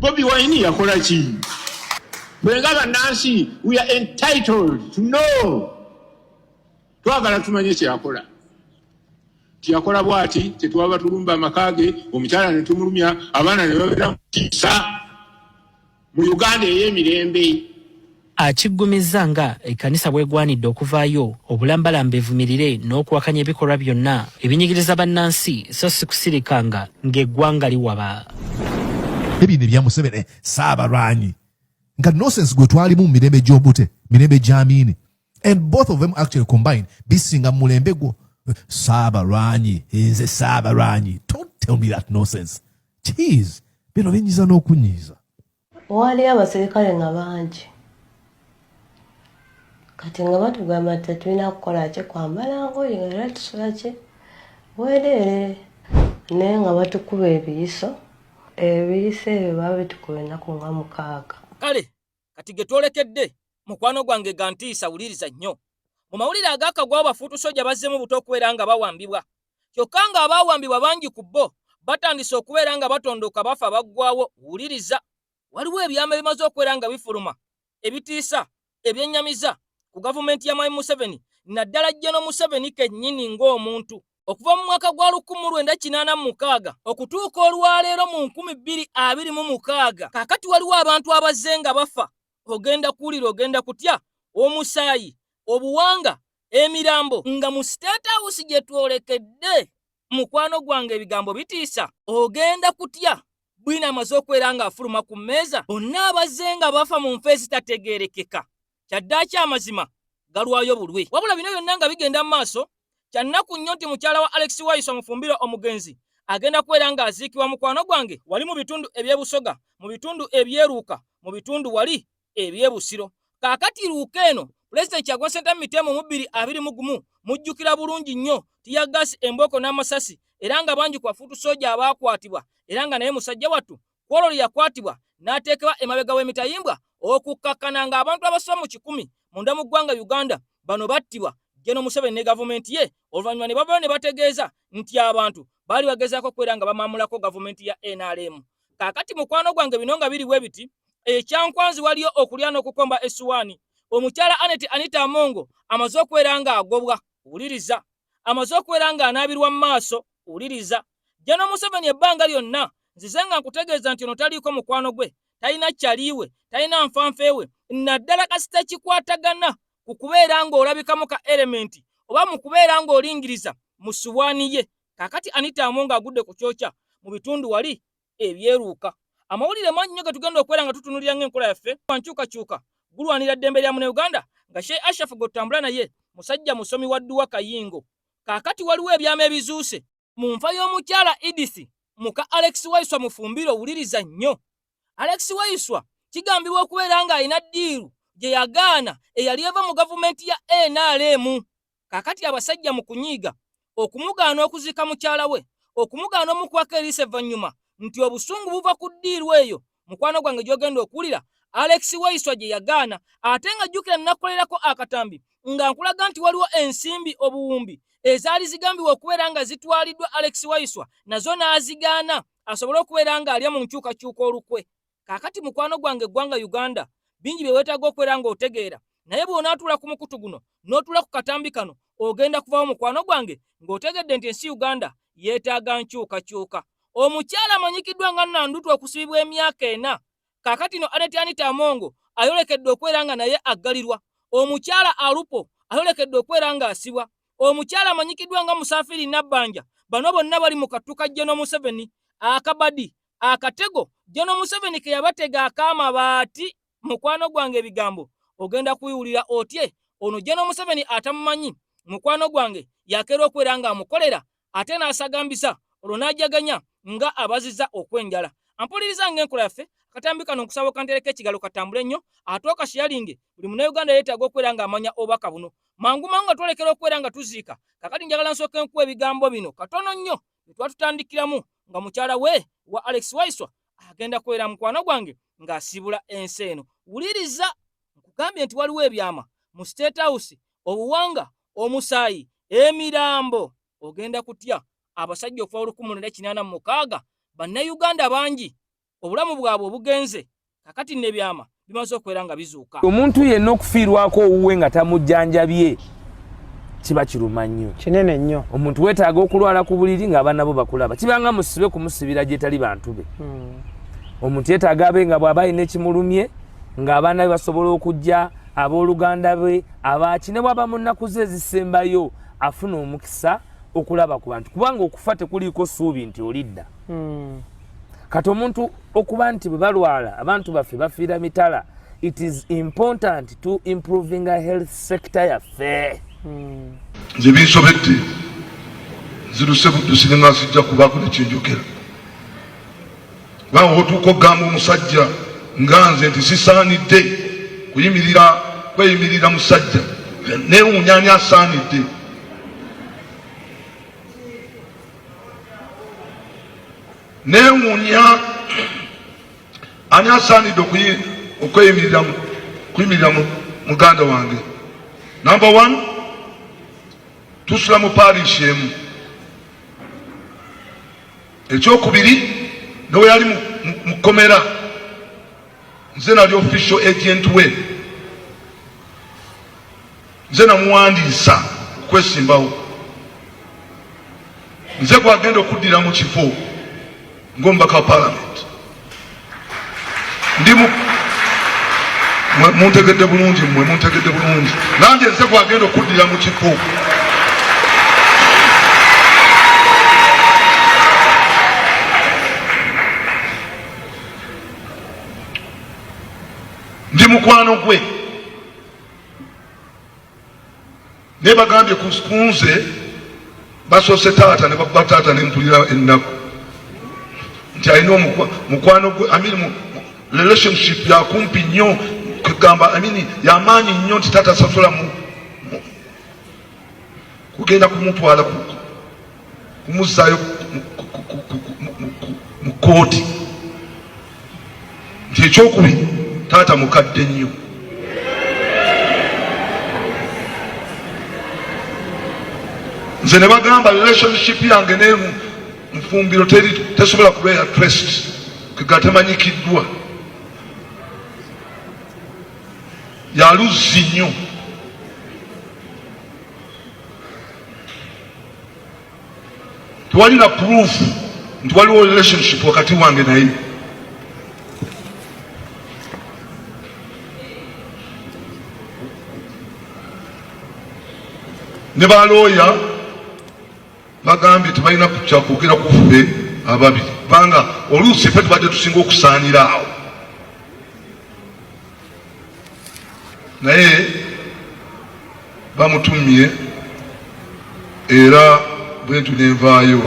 Bobi Wine yakola ki? Bwengaba Nancy, we are entitled to know. Twagala tumanye kyakola. Kyakola bwati tetuwaba tulumba amakage, omukyala ne tumulumya, abaana ne babeera mu kisa. Mu Uganda ey'emirembe. Akiggumiza nga ekkanisa bwegwanidde okuvaayo obulambalamba evumirire n'okuwakanya ebikolwa byonna ebinyigiriza bannansi so si kusirikanga ng'eggwanga liwaba. Ebino bya Museveni Saabalwanyi nga nonsense gwe twalimu mu mirembe gy'obute, mirembe gy'Amiini, and both of them actually combined bisinga mu mulembe gwo. Saabalwanyi nze Saabalwanyi, don't tell me that nonsense. Jeez, bino binyiza n'okunyiza. Wali abaserikale nga bangi kati nga batugamba tetulina kukola ki kwambala ngoye nga era tusula ki bwereere naye nga batukuba ebiyiso ebyo baba bitukuba ennaku nga 6. Kale kati ge twolekedde mukwano gwange gantiisa wuliriza nnyo. Mu mawulire agakagwawo bafuutusojja bazzemu buto okubeera nga bawambibwa, kyokka nga abawambibwa bangi ku bo batandise okubeera nga batondoka bafa baggwawo. Wuliriza, waliwo ebyama bimaze okubeera nga bifuluma ebitiisa ebyennyamiza ku gavumenti ya Mwami Museveni naddala Jeno Museveni kennyini ng'omuntu okuva mu mwaka gwa 1986 okutuuka olwaleero mu 2026. Kaakati waliwo abantu abazze nga bafa, ogenda kuwulira ogenda kutya, omusaayi, obuwanga, emirambo nga mu State House gye twolekedde. Mukwano gwange ebigambo bitiisa, ogenda kutya. Bwina amaze okubeera nga afuluma ku mmeeza, bonna abazze nga bafa mu nfa ezitategeerekeka. Kyaddaaki amazima galwayo bulwe. Wabula bino byonna nga bigenda mu maaso, kyannaku nnyo nti mukyala wa Alex Wayiso Mufumbiro omugenzi agenda kubeera nga aziikibwa. Mukwano gwange wali mu bitundu eby'ebusoga, mu bitundu ebyeruuka, mu bitundu wali ebyebusiro. Kaakati luuka eno Pulezidenti Kyagulanyi Ssentamu Mitemo mu 2021 mujjukira bulungi nnyo tiyagasi, embooko n'amasasi, era nga bangi ku bafuutusojja abaakwatibwa, era nga naye musajja wattu kwolwo lye yakwatibwa n'ateekebwa emabega w'emitayimbwa okukkakkana nga abantu abasoba mu 100 munda mu ggwanga Uganda bano battibwa Jeno Museveni ne gavumenti ye. Oluvannyuma ne bavayo ne bategeeza nti abantu baali bagezaako okubeera nga bamamulako gavumenti ya NRM. Kaakati mukwano gwange bino nga biri bwe biti, ekyankwanzi waliyo okulya n'okukomba essuwaani. Omukyala Anita Amongo amaze okubeera nga agobwa. Wuliriza, amaze okubeera nga anaabirwa mu maaso. Wuliriza, Jeno Museveni ebbanga lyonna nzize nga nkutegeeza nti ono taliiko mukwano gwe, talina kyaliwe, talina nfanfeewe, naddala kasita kikwatagana ku kubeera ng'olabikamu ka elementi oba mu kubeera ng'olingiriza mu ssuwaani ye. Kaakati Anita Amongo agudde ku kyokya mu bitundu wali ebyeruuka. Amawulire mangi nnyo ge tugenda okubeera nga tutunulira ng'enkola yaffe wankyukakyuka gulwanira ddembe lya Munnayuganda nga Sheikh Ashraf gwe tutambula naye musajja musomi wa dduwa Kayingo. Kaakati waliwo ebyama ebizuuse mu nfa y'omukyala Edith muka Alex Wayiso Mufumbiro. Wuliriza nnyo, Alex Wayiso kigambibwa okubeera nga alina ddiiru gye yagaana eyali eva mu gavumenti ya NRM. Kaakati abasajja mu kunyiiga okumugaana okuziika mukyala we, okumugaana omukwako eriisa evvannyuma nti obusungu buva ku ddiiru eyo, mukwano gwange gy'ogenda okuwulira Alex Wayiso gye yagaana. Ate nga jjukira nakolerako akatambi nga nkulaga nti waliwo ensimbi obuwumbi ezaali zigambibwa okubeera nga zitwaliddwa Alex Wayiso, nazo n'azigaana asobole okubeera nga alya mu nkyukakyuka olukwe. Kaakati mukwano gwange eggwanga Uganda bingi bye weetaaga okubeera ng'otegeera, naye bw'onaatuula ku mukutu guno n'otuula ku katambi kano ogenda kuvawo mukwano gwange ng'otegedde nti ensi Uganda yeetaaga nkyukakyuka. Omukyala amanyikiddwa nga Nandutu okusibibwa emyaka 4. Kaakati no Anita Amongo ayolekedde okubeera nga naye aggalirwa. Omukyala Alupo ayolekedde okubeera nga asibwa. Omukyala amanyikiddwa nga Musafiri Nabbanja. Bano bonna bali mu kattuka Jeno Museveni. Akabadi akatego Jeno Museveni ke yabatega ak'amabaati. Mukwano gwange ebigambo ogenda kuyiwulira otye ono Jeno Museveni atamumanyi. Mukwano gwange yakeera okubeera nga amukolera ate n'asagambisa olwo n'ajaganya nga abaziza okwenjala. Ampuliriza ng'enkola yaffe akatambi kano nkusaba kantereka ekigalo katambule nnyo ate okashayalinge buli Munnayuganda yeetaaga okubeera nga amanya obubaka buno. Mangu mangu nga twolekera okubeera nga tuziika. Kakati njagala nsooke nkuwa ebigambo bino katono nnyo bye twatutandikiramu nga mukyala we wa Alex Wayiso agenda kubeera mukwano gwange ng'asibula ensi eno. Wuliriza, nkugambye nti waliwo ebyama mu State House, obuwanga, omusaayi, emirambo. Ogenda kutya abasajja okuva 1986 Bannayuganda bangi obulamu bwabwe obugenze kakati n'ebyama bimaze okubeera nga bizuuka. Omuntu yenna okufiirwako owuwe nga tamujjanjabye kiba kiruma nnyo kinene nnyo. omuntu weetaaga okulwala ku buliri ng'abaana bo bakulaba kibanga musibe kumusibira gye tali bantu be. Omuntu yeetaaga abe nga bw'aba alina ekimulumye ng'abaana be basobola okujja abooluganda be abaaki ne bw'aba mu nnaku ze ezisembayo afuna omukisa okulaba ku bantu kubanga okufa tekuliiko ssuubi nti olidda. Kati omuntu okuba nti bwe balwala abantu baffe bafiira mitala, it is important to improving a health sector yaffe. Nze binsobedde ziruse buddusi ne ngasijja kubaako nekinjogera kubanga otuuka okugamba omusajja nga nze nti sisaanidde kweyimirira musajja neewuunya ani asaanidde. Neewuunya ani asaanidde okuyimirira muganda wange. Number 1, tusula mu parish emu. Ekyokubiri newe yali mukomera nze nali official agent we, nze namuwandiisa okwesimbawo, nze gwagenda okuddira mu kifo ng'omubaka wa parliament. Muntegedde bulungi mmwe, muntegedde bulungi. Nange nze gwagenda okuddira mu kifo. Ndi mukwano gwe. Ne bagambye kunze basoose taata ne baba taata ne mpulira ennaku nti alina mukwano gwe relationship yakumpi nnyo kugamba yamaanyi nnyo nti taata sasula kugenda kumutwala kumuzzaayo mu kooti nti ekyokubiri taata mukadde nnyo. Nze ne bagamba relationship yange ne nfumbiro tesobola kubeera trust kega temanyikiddwa yaluzzi nnyo. Tewali na proof nti waliwo relationship wakati wange naye. Ne balooya bagambye tebalina kyakwogera ku ffe ababiri kubanga oluusi ffe tubadde tusinga okusaanira awo, naye bamutumye era bwentu nenvaayo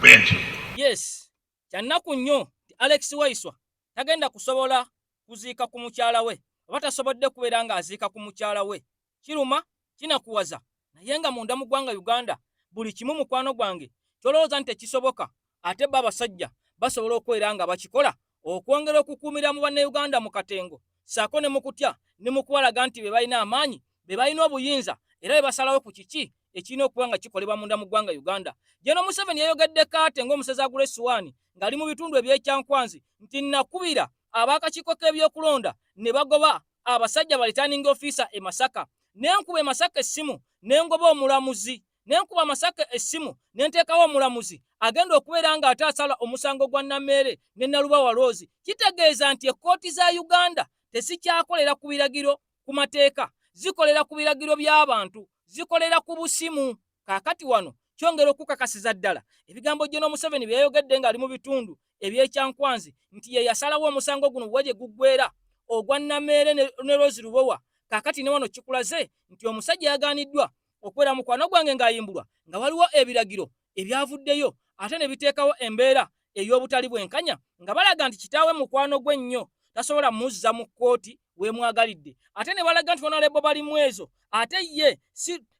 bwentyo. Yes, kyannaku nnyo ti Alex Waiswa tagenda kusobola kuziika ku mukyala we oba tasobodde kubeera ng'aziika ku mukyala we. Kiruma kinakuwaza naye nga munda mu ggwanga Uganda buli kimu mukwano gwange kyolowooza nti tekisoboka ate bo abasajja basobola okubeera nga bakikola okwongera okukuumira mu bannayuganda mu katengo saako ne mu kutya ne mu kuwalaga nti be balina amaanyi be balina obuyinza era be basalawo ku kiki ekirina okuba nga kikolebwa munda mu ggwanga Uganda. Jeno Museveni yayogedde kaate ng'omusezi agula essuwaani ng'ali mu bitundu eby'ekyankwanzi nti nakubira ab'akakiiko k'ebyokulonda ne bagoba abasajja ba returning officer e Masaka. Nenkuba Masaka essimu nengoba omulamuzi, nenkuba Masaka essimu nenteekawo omulamuzi agenda okubeera nga ate asala omusango gwa Namere ne Nalubawa Rose. Kitegeeza nti ekkooti za Uganda tesikyakolera ku biragiro ku mateeka, zikolera ku biragiro by'abantu, zikolera ku busimu. Kaakati wano kyongera okukakasiza ddala ebigambo Jeno Museveni bye yayogedde ng'ali mu bitundu eby'ekyankwanzi nti ye yasalawo omusango guno bwe gye guggwera ogwa Namere ne Rose Lubowa. Kaakati ne wano kikulaze nti omusajja yagaaniddwa okubeera mukwano gwange ng'ayimbulwa nga waliwo ebiragiro ebyavuddeyo ate ne biteekawo embeera ey'obutali bwenkanya nga balaga nti kitaawe mukwano gwe nnyo tasobola muzza mu kkooti weemwagalidde, ate ne balaga nti Honorable Balimwezo ate ye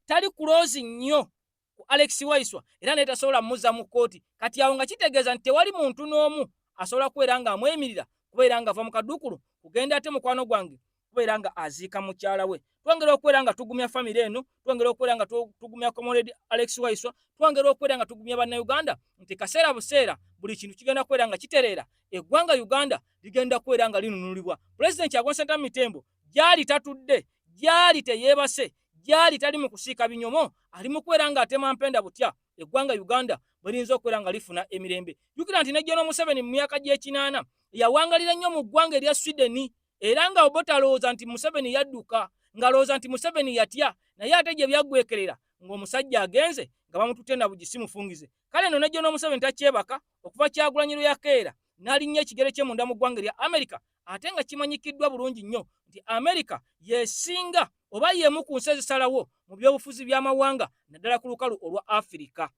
tali kuloozi nnyo ku Alex Waiswa era ne tasobola muzza mu kkooti. Kati awo nga kitegeeza nti tewali muntu n'omu asobola kubeera ng'amweyimirira kubeera ng'ava mu kaduukulu kugenda ate mukwano gwange kubeera nga aziika mukyala we. Twongera okubeera nga tugumya famire eno, twongera okubeera nga tugumya Comrade Alex Waiswa, twongera okubeera nga tugumya bannayuganda nti kaseera buseera buli kintu kigenda kubeera nga kitereera, eggwanga Uganda ligenda kubeera nga linunulibwa. Pulezidenti Kyagulanyi Ssentamu Tembo gyali tatudde, gyali teyeebase, gyali tali mu kusiika binyomo, ali mu kubeera nga atema mpenda butya eggwanga Uganda bwe liyinza okubeera nga lifuna emirembe. Jjukira nti ne General Museveni mu myaka gy'ekinaana yawangalira nnyo mu ggwanga erya Sweden, era nga Obote alowooza nti Museveni yadduka, ng'alowooza nti Museveni yatya, naye ate gye byaggwekerera ng'omusajja agenze nga bamututte na bugisi mufungize. Kale nno ne General Museveni takyebaka okuva Kyagulanyi lwe yakeera n'alinnya ekigere kye munda mu ggwanga erya Amerika, ate nga kimanyikiddwa bulungi nnyo nti Amerika yesinga oba yemu ku nsi ezisalawo mu byobufuzi by'amawanga naddala ku lukalu olwa Afirika.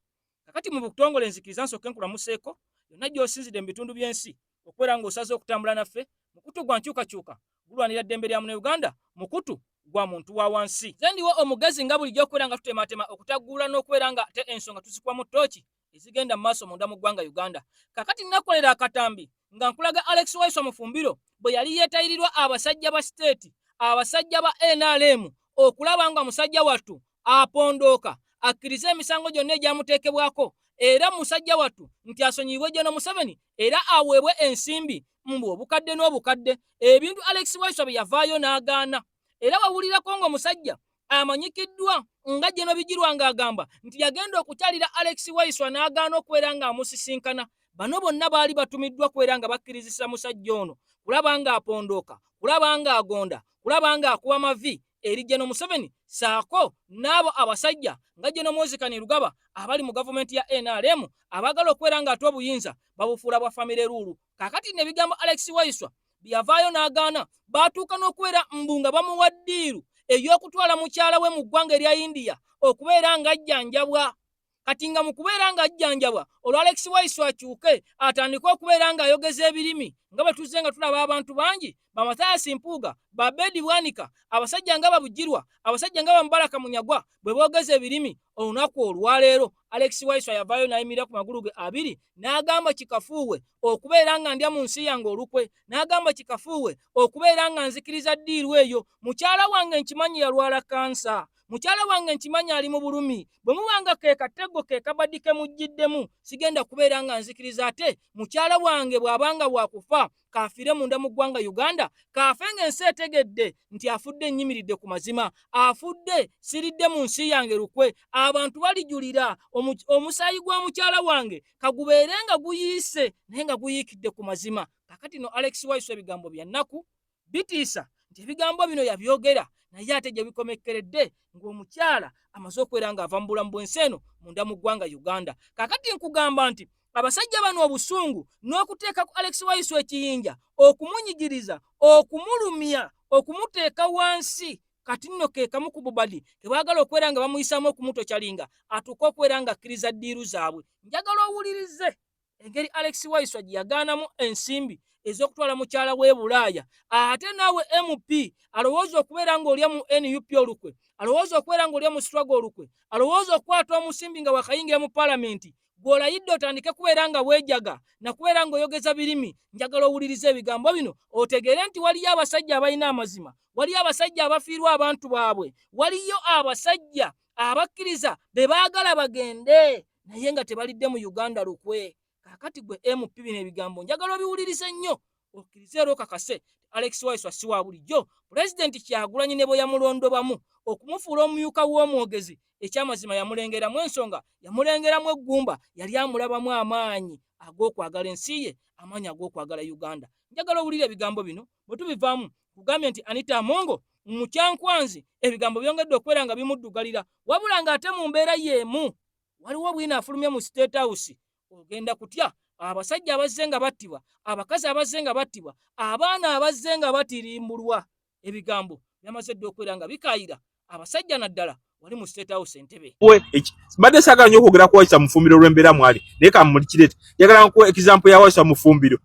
Kakati mu butongole nzikiriza nsooke nkulamuseeko yonna gy'osinzidde mu bitundu by'ensi okubeera ng'osaze okutambula naffe. Mukutu gwa nkyukakyuka gulwanira ddembe lya Munnayuganda, mukutu gwa muntu wa wansi. Nze ndiwo omugezi nga bulijjo okubeera nga tutematema okutaggulula n'okubeera nga ate ensonga tuzikubamu ttooki ezigenda mu maaso munda mu ggwanga Uganda. Kakati nnakolera akatambi nga nkulaga Alex Waiswa Mufumbiro bwe yali yeetayirirwa abasajja ba state, abasajja ba NRM okulaba nga musajja wattu apondooka akkiriza emisango gyonna egyamuteekebwako, era musajja wattu nti asonyiyibwe General Museveni era aweebwe ensimbi mbu obukadde n'obukadde, ebintu Alex Waiswa bye yavaayo n'agaana. Era wawulirako ng'omusajja amanyikiddwa nga General Bijirwa ng'agamba nti yagenda okukyalira Alex Waiswa n'agaana okubeera nga amusisinkana. Bano bonna baali batumiddwa kubeera nga bakkirizisa musajja ono kulaba nga apondooka, kulaba nga agonda, kulaba nga akuba mavi eri General Museveni, saako n'abo abasajja nga General Moses Kainerugaba abali mu gavumenti ya NRM abaagala okubeera nga ate obuyinza babufuula bwa famire ruulu. Kakati ne bigambo Alex Waiswa byavaayo n'agaana, baatuuka n'okubeera nga bamuwa ddiiru ey'okutwala mukyala we mu ggwanga erya India okubeera nga ajjanjabwa. Kati nga mu kubeera nga ajjanjabwa olwo Alex Waiswa akyuke atandike okubeera nga ayogeza ebirimi nga bwe tuzze nga tulaba abantu bangi ba Mathias Mpuuga, ba Bedi Bwanika, abasajja nga Babujirwa, abasajja nga Mubaraka Munyagwa bwe boogeza ebirimi. Olunaku olwaleero Alex Waiswa yavaayo n'ayimirira ku magulu ge abiri n'agamba kikafuuwe okubeera nga ndya mu nsi yange olukwe, n'agamba kikafuuwe okubeera nga nzikiriza ddiiru eyo. Mukyala wange nkimanyi yalwala kansa, mukyala wange nkimanyi ali mu bulumi, bwe mubanga ke katego ke kabaddi ke mujjiddemu sigenda kubeera nga nzikiriza ate mukyala wange bw'abanga bwakufa kafiire munda mu ggwanga Uganda, kafe ng'ensi etegedde nti afudde ennyimiridde ku mazima, afudde siridde mu nsi yange lukwe, abantu balijulira omusaayi gwa mukyala wange kagubeere nga guyiise naye nga guyiikidde ku mazima. Kakati no Alex Waiswa ebigambo bya nnaku bitiisa nti ebigambo bino yabyogera naye ate gye bikomekkeredde ng'omukyala amaze okubeera nga ava mu bulamu bw'ensi eno munda mu ggwanga Uganda. Kakati nkugamba nti abasajja bano obusungu n'okuteeka ku Alex Waiswa ekiyinja, okumunyigiriza, okumulumya, okumuteeka wansi, kati nno ke kamu ku bubadi kebaagala okubeera nga bamuyisaamu okumutokyalinga atuuka okubeera nga akkiriza ddiiru zaabwe. Njagala owulirize engeri Alex Waiswa gye yagaanamu ensimbi ez'okutwala mukyala w'e Bulaaya. Ate naawe MP alowooza okubeera ng'olya mu NUP olukwe, alowooza okubeera ng'olya mu struggle olukwe, alowooza okukwata omusimbi nga wakayingira mu palamenti, gw'olayidde otandike kubeera nga weejaga na kubeera ng'oyogeza birimi. Njagala owulirize ebigambo bino otegeere nti waliyo abasajja abalina amazima, waliyo abasajja abafiirwa abantu baabwe, waliyo abasajja abakkiriza be baagala bagende naye nga tebalidde mu Uganda lukwe. Kakati gwe MP bino ebigambo njagala obiwulirize nnyo okkirize era okakase Alex Waiswa si wa bulijjo. Pulezidenti Kyagulanyi ne bwe yamulondobamu okumufuula omumyuka w'omwogezi, ekyamazima yamulengeramu ensonga, yamulengeramu eggumba, yali amulabamu amaanyi ag'okwagala ensi ye, amaanyi ag'okwagala Uganda. Njagala owulire ebigambo bino bwe tubivaamu kugambye nti Anita Amongo mu Kyankwanzi ebigambo byongedde okubeera nga bimuddugalira, wabula ng'ate mu mbeera y'emu waliwo bwina afulumye mu State House. Ogenda kutya abasajja abazze nga battibwa, abakazi abazze nga battibwa, abaana abazze nga batirimbulwa. Ebigambo byamaze dde okubeera nga bikaayira abasajja naddala wali mu State House Entebbe. Badde saagala nnyo okwogera ku Waiswa Mufumbiro olw'embeera mwali naye kamulikirete njagala nkuwa example ya Waiswa Mufumbiro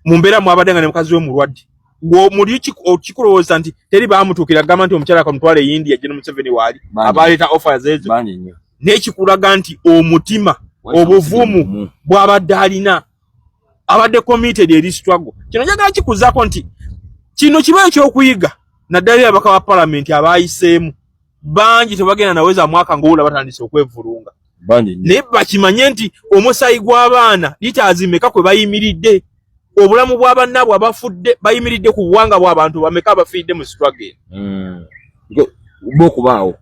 mu mbeera mwabadde nga ne mukazi we mulwadde. Muli kikulowooza nti teri baamutuukira gamba nti omukyala akamutwala e India General Museveni waali abaleeta offers ezo n'ekikulaga nti omutima obuvumu bw'abadde alina abadde committed eri struggle. Kino njagala kikuzaako nti kino kibayo ky'okuyiga naddala abaka ba parliament abayiseemu bangi tebagenda naweza mwaka ng'ola batandise okwevulunga bangi naye bakimanye nti omusayi gw'abaana litazimeka kwe bayimiridde obulamu bw'abannabwe abafudde bayimiridde ku buwanga bw'abantu bameka abafiidde mu struggle bw'okubaawo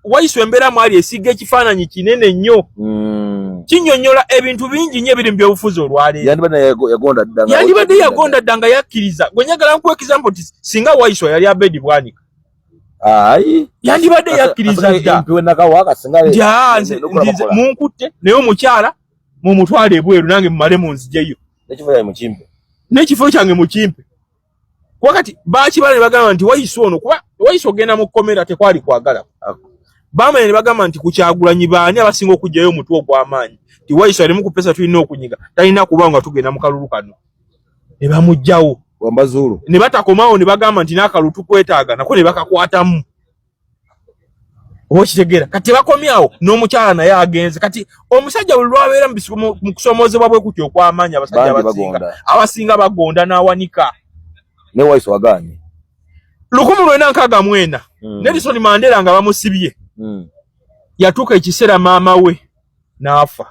Waiso embeera mwali esiga ekifaananyi kinene nnyo kinnyonnyola ebintu bingi nnyo ebiri mu byobufuzi olwaleero yandibadde yagonda ddanga yakkiriza gwe njagala nkuwa example nti singa Waiso yali abedi bwanika yandibadde yakkiriza dda nti munkutte naye omukyala mumutwala ebweru nange mumale munzijeyo n'ekifo kyange mukimpe wakati bakibala ne bagamba nti Waiso ono kuba Waiso ogenda mu kkomera tekwali kwagala bamanya ne bagamba nti Kukyagulanyi baani abasinga okujjayo omutwe ogw'amaanyi ti Waiso ali mu kupesa tulina okunyiga talina kuba nga tugenda mu kalulu kano ne bamugjawo Wambazuulu ne batakomawo ne bagamba nti n'akalulu tukwetaaga nako ne bakakwatamu okitegeera kati bakomyawo n'omukyala naye agenze kati omusajja buli lwabeera mu kusomoozebwa bwe kutyo okw'amaanyi abasajja abasinga bagonda n'awanika ne Waiso agaanye 1969 Nelson Mandela nga bamusibye yatuuka ekiseera maama we n'afa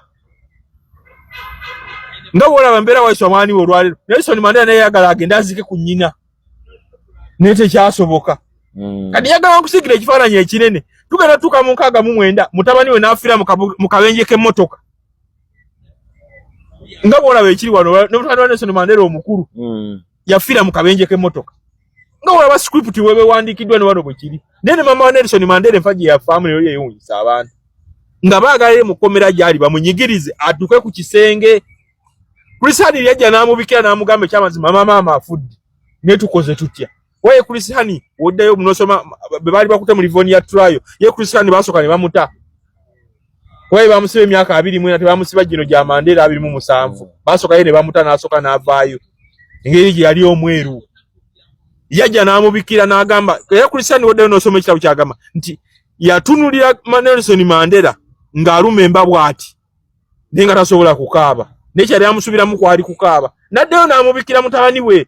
nga bw'olaba mbeera Waiso amaani we olwaleero Nelson Mandela naye yagala agende azike ku nnyina naye tekyasoboka kati yagala nkusigira ekifaananyi ekinene tugenda tuuka mu 69 mutabani we n'afiira mu kabenje k'emmotoka nga bw'olaba ekiri wano n'omutabani wa Nelson Mandela omukulu yafiira mu kabenje k'emmotoka nga wala script wewe wandikiddwa ne wano bwe kiri nene mama wa Nelson Mandela enfaji ya family yo yeyunisa abantu nga baagale mu komera gyali bamunyigirize atuke ku kisenge Christian yajja n'amubikira n'amugamba kyamazima mama afudde ne tukoze tutya waye Christian woddayo munosoma bali bakute mu Livonia trial ye Christian basoka ne bamuta waye bamusiba emyaka 20 te bamusiba gino gya Mandela 27 basoka ye ne bamuta n'asoka n'avaayo engeri gye yali omweru yajja n'amubikira n'agamba era Christian woddayo n'osoma ekitabo kyagamba nti yatunulira Nelson Mandela ng'alumemba bw'ati naye nga tasobola kukaaba nekyali amusubiramu kwali kukaaba naddayo n'amubikira mutabani we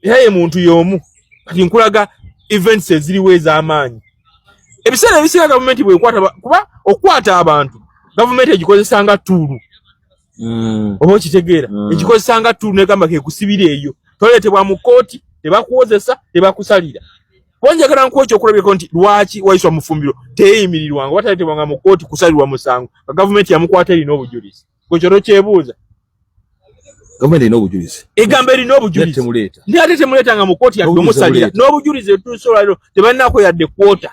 era ye muntu y'omu kati nkulaga events eziriwo ez'amaanyi ebiseera ebisinga gavumenti bwekwata kuba okwata abantu gavumenti egikozesanga tuulu oba okitegeera egikozesanga tuulu negamba kekusibira eyo toleetebwa mu kooti tebakuwozesa tebakusalira bonjagala nkuwa ekyokulabyeko nti lwaki Waiso mufumbiro teyimirirwanga wataleetebwanga mu kooti kusalirwa musango nga gavumenti yamukwata erina obujulizi kwekyo kyebuuza gavumenti erina obujulizi egamba erina obujulizi ndi ate temuleetanga mu kooti yadde omusalira n'obujulizi etusolwaliro tebalinaako yadde kwota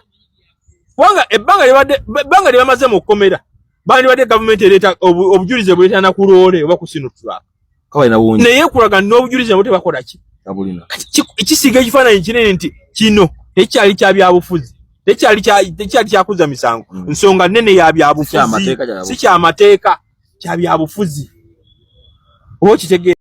kubanga ebbanga lye bamaze mu kkomera bandibadde gavumenti ereeta obujulizi buleeta na ku loole oba ku sinotulaka naye kulaga n'obujulizi nabo tebakola ki ekisiga ekifaananyi kinene nti kino tekyali kya byabufuzi tekyali kyakuza misango nsonga nnene ya byabufuzi si kyamateeka kya byabufuzi oba okitegeera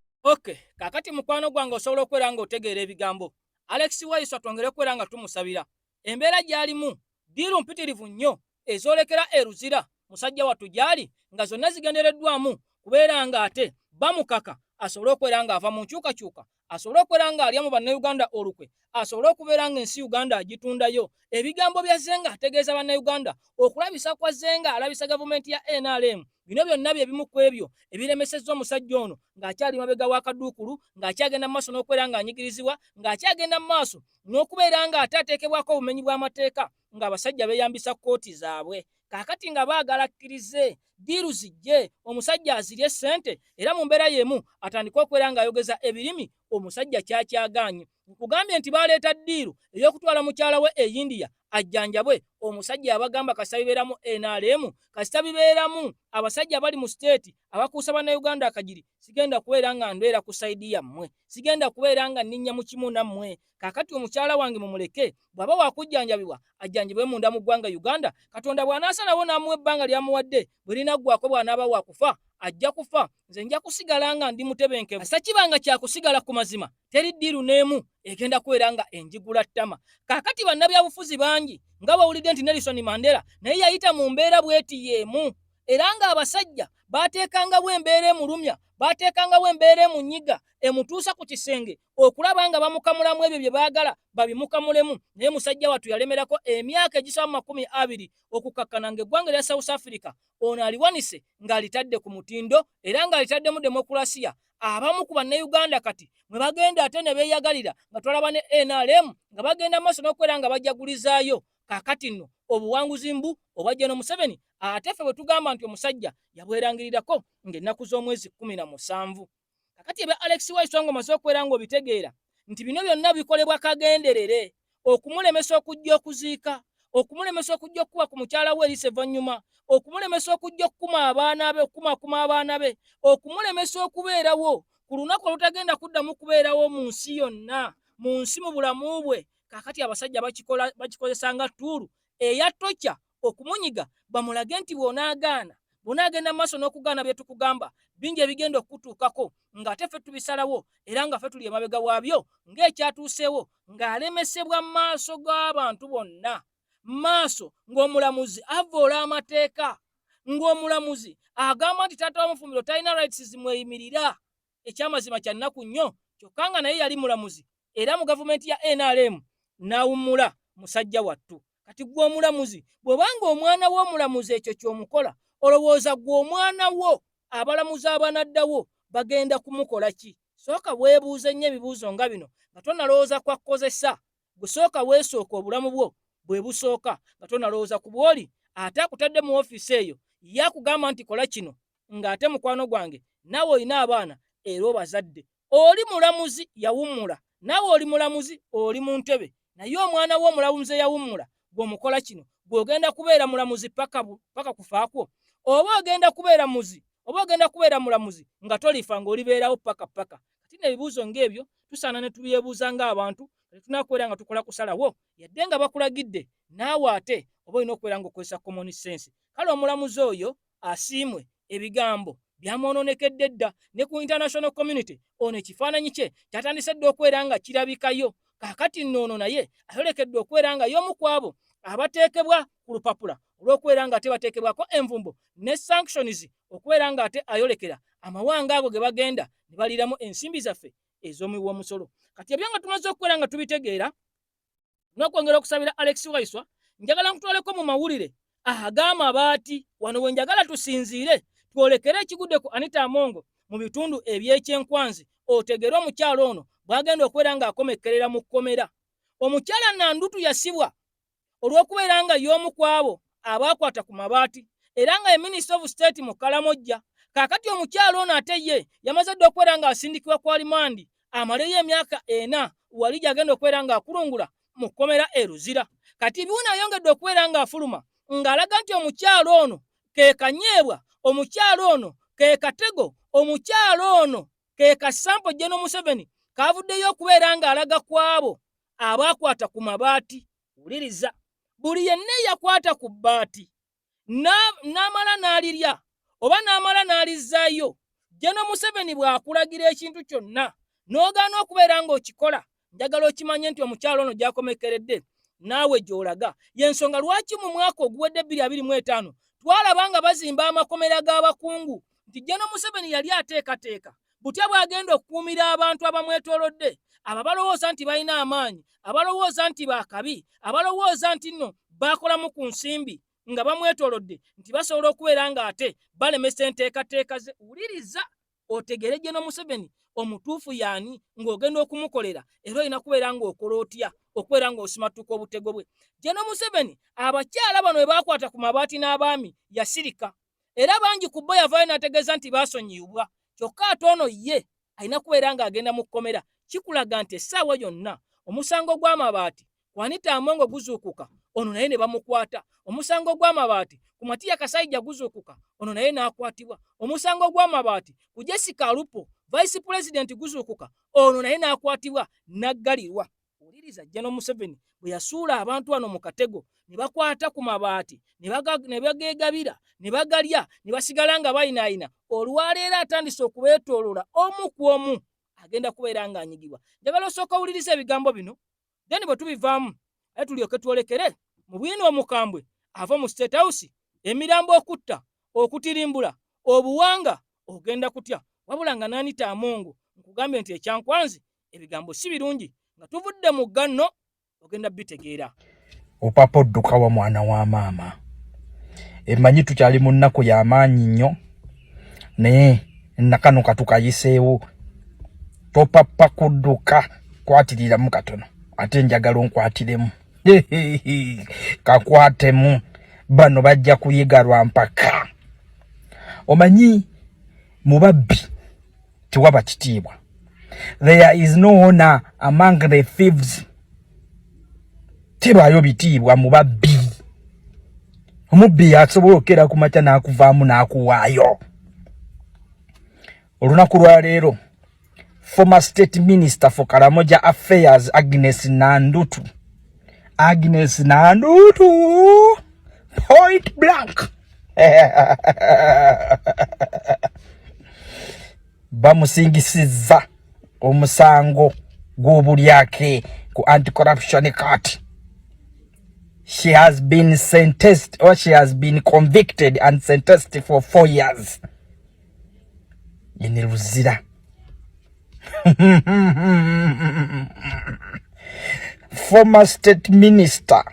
kakati mukwano gwange osobola okwera nga otegeera ebigambo Alex Waiso atwongere kwera nga tumusabira embeera gy'alimu diiru mpitirivu nnyo ezolekera eruzira musajja wattu gy'ali nga zonna zigendereddwamu kubeera nga ate bamukaka asobole okwera nga ava mu nkyukakyuka asobole okwera nga alya mu bannayuganda olukwe asobole okubeera nga ensi Uganda agitundayo ebigambo bya Zenga ategeeza bannayuganda okulabisa kwa Zenga alabisa gavumenti ya NRM bino byonna bye bimu ku ebyo ebiremesezza omusajja ono ng'akyali mabega wa kaduukulu ng'akyagenda mu maaso n'okubeera ng'anyigirizibwa ng'akyagenda mu maaso n'okubeera nga ate ateekebwako obumenyi bw'amateeka ng'abasajja beeyambisa kkooti zaabwe kakati nga baagala akkirize diiru zijje omusajja azirye ssente era mu mbeera y'emu atandika okubeera ng'ayogeza ebirimi omusajja kyakyaganye nkugambye nti baleeta diiru ey'okutwala mukyala we e India ajjanjabwe omusajja yabagamba kasita bibeeramu NRM kasita bibeeramu abasajja bali mu state abakuusa bannayuganda akagiri sigenda kubeera nga ndwera ku saidi yammwe sigenda kubeera nga nninnya mu kimu nammwe kakati omukyala wange mumuleke bw'aba wakujjanjabibwa ajjanjabwe munda mu ggwanga Uganda Katonda bw'anaasalawo n'amuwa ebbanga lyamuwadde bwe linaggwako bw'anaaba wakufa ajja kufa nze nja kusigala nga ndi mutebenkevu asa kibanga kyakusigala ku mazima teri ddiiru n'emu egenda kubeera nga enjigula ttama kakati bannabyabufuzi bangi nga bawulidde nti Nelson Mandela naye yayita mu mbeera bweti yeemu era nga abasajja baateekangawo embeera emulumya bateekangawo embeera mu nnyiga emutuusa ku kisenge okulaba nga bamukamulamu ebyo bye baagala babimukamulemu. Naye musajja wattu yalemerako emyaka egisaba 20 okukakkana ng'eggwanga lya South Africa ono aliwanise ng'alitadde ku mutindo era ng'alitaddemu demokulasiya. Abamu ku bannayuganda kati mwe bagenda ate ne beeyagalira nga twalaba ne NRM nga bagenda maaso n'okwera nga bajagulizaayo. Kaakati nno obuwanguzi mbu obwa General Museveni ate ffe bwe tugamba nti omusajja yabwerangirirako ng'ennaku z'omwezi 17. Kakati ebya Alex Waiswa omaze okwera ng'obitegeera nti bino byonna bikolebwa kagenderere okumulemesa okujja okuziika, okumulemesa okujja okukuba ku mukyala we Elise Vanyuma, okumulemesa okujja okukuma abaana be, okukuma abaana be, okumulemesa okubeerawo ku lunaku olutagenda kuddamu kubeerawo mu nsi yonna, mu nsi mu bulamu bwe. Kakati abasajja bakikozesa nga tuulu eya tocha okumunyiga bamulage nti bw'onaagenda maaso n'okugaana bye tukugamba bingi ebigenda okutuukako ng'ate ffe tubisalawo era nga ffe tuli emabega waabyo ng'ekyatuuseewo ng'alemesebwa mu maaso g'abantu bonna, maaso ng'omulamuzi avoola amateeka, ng'omulamuzi agamba nti taata wa Mufumbiro talina rights zimweyimirira. Ekyamazima kya nnaku nnyo kyokka nga naye yali mulamuzi era mu gavumenti ya NRM n'awummula musajja wattu. Kati gwe omulamuzi bw'obanga omwana w'omulamuzi ekyo ky'omukola olowooza gwe omwana wo abalamuzi abanaddawo bagenda kumukola ki? Sooka weebuuze nnyo ebibuuzo nga bino nga tonalowooza kwa kkozesa. Gwe sooka weesooka obulamu bwo bwe busooka nga tonalowooza ku bw'oli ate akutadde mu ofiisi eyo yakugamba nti kola kino ng'ate mukwano gwange naawe olina abaana era obazadde. Oli mulamuzi yawummula, naawe oli mulamuzi oli mu ntebe, naye omwana w'omulamuzi eyawummula gw'omukola kino gw'ogenda kubeera mulamuzi paka kufaakwo, oba ogenda kubeera mulamuzi nga tolifa ng'olibeerawo paka. Kati n'ebibuuzo ng'ebyo tusaana ne tubyebuuza ng'abantu tunakwera nga tukola kusalawo yadde nga bakulagidde naawe ate oba olina okubeera ng'okozesa common sense. Kale omulamuzi oyo asiimwe, ebigambo byamwononekedde dda ne ku international community ono ekifaananyi kye kyatandise dda okwera nga kirabikayo. Kaakati nno naye ayolekedde okwera nga y'omu ku abo abateekebwa ku lupapula olw'okwera nga ate bateekebwako envumbo ne sanctions okubeera nga ate ayolekera amawanga ago ge bagenda ne baliramu ensimbi zaffe ez'omuwi w'omusolo. Kati ebyo nga tumaze okukwera nga tubitegeera n'okwongera okusabira Alex Waiswa, njagala nkutwaleko mu mawulire ag'amabaati wano we njagala tusinziire twolekere ekigudde ku Anita Amongo mu bitundu eby'ekyenkwanzi otegere omukyalo ono bw'agenda okubeera ng'akomekkerera mu kkomera. Omukyala Nandutu yasibwa olw'okubeera nga y'omu ku abo abaakwata ku mabaati era nga ye Minister of State mu Kalamojja. Kaakati omukyalo ono ate ye yamaze dda okubeera ng'asindikibwa ku alimandi amaleyo emyaka 4 wali gy'agenda okubeera ng'akulungula mu kkomera e Luzira. Kati biwuna ayongedde okubeera ng'afuluma ng'alaga nti omukyalo ono ke kanyeebwa, omukyalo ono ke katego, omukyalo ono ke kasampo General Museveni kavuddeyo okubeera ng'alaga ku abo abaakwata ku mabaati. Wuliriza, buli yenna yakwata ku bbaati n'amala n'alirya oba n'amala n'alizzaayo, General Museveni bw'akulagira ekintu kyonna n'ogaana okubeera ng'okikola, njagala okimanye nti omukyalo ono gy'akomekkeredde naawe gy'olaga. Y'ensonga lwaki mu mwaka oguwedde 2025 twalaba nga bazimba amakomera g'abakungu nti General Museveni yali ateekateeka butya bw'agenda okukuumira abantu abamwetoolodde, abo balowooza nti balina amaanyi, abalowooza nti baakabi, abalowooza nti nno baakolamu ku nsimbi nga bamwetoolodde nti basobola okubeera ng'ate balemesa enteekateeka ze. Wuliriza otegere General Museveni omutuufu yaani ng'ogenda okumukolera era olina kubeera ng'okola otya okubeera ng'osimatuka obutego bwe. General Museveni abakyala bano bwe baakwata ku mabaati n'abaami yasirika era bangi ku bo yavaayo n'ategeeza nti baasonyiyibwa, kyokka ate ono ye alina kubeera ng'agenda mu kkomera. Kikulaga nti essaawa yonna omusango gw'amabaati ku Anita Amongo guzuukuka, ono naye ne bamukwata. Omusango gw'amabaati ku Matiya Kasaija guzuukuka, ono naye n'akwatibwa. Omusango gw'amabaati ku Jessica Alupo Vice President guzuukuka, ono naye n'akwatibwa n'aggalirwa. Wuliriza General Museveni bwe yasuula abantu wano mu katego ne bakwata ku mabaati ne bageegabira ne bagalya ne basigala nga bayinaayina, olwaleero atandise okubeetooloola omu ku omu agenda kubeera ng'anyigibwa. Njagala osooka owuliriza ebigambo bino then bwe tubivaamu aye tulyoke twolekere mu bwino omukambwe ava mu State House, emirambo okutta, okutirimbula, obuwanga ogenda kutya wabula nga Nanita Amongo nkugambye nti ekyankwanzi ebigambo si birungi nga tuvudde mu gganno ogenda bitegeera. Opapa odduka wa mwana wa maama. Emanyi tukyali mu nnaku y'amaanyi nnyo naye nakano katukayiseewo. Topapa kudduka kwatiriramu katono ate njagala onkwatiremu. Kakwatemu bano bajja kuyiga lwa mpaka. Omanyi mubabbi tiwaba kitiibwa. There is no honor among the thieves. Tebaayo bitiibwa mubabbi. Omubbi asobola okera ku makya n'akuvaamu n'akuwaayo. Olunaku lwa leero former state minister for Karamoja Affairs Agnes Nandutu point blank bamusingisiza omusango gw'obulyake ku anti-corruption court. She has been sentenced, or she has been convicted and sentenced for 4 years. Yeniruzira. Former state minister,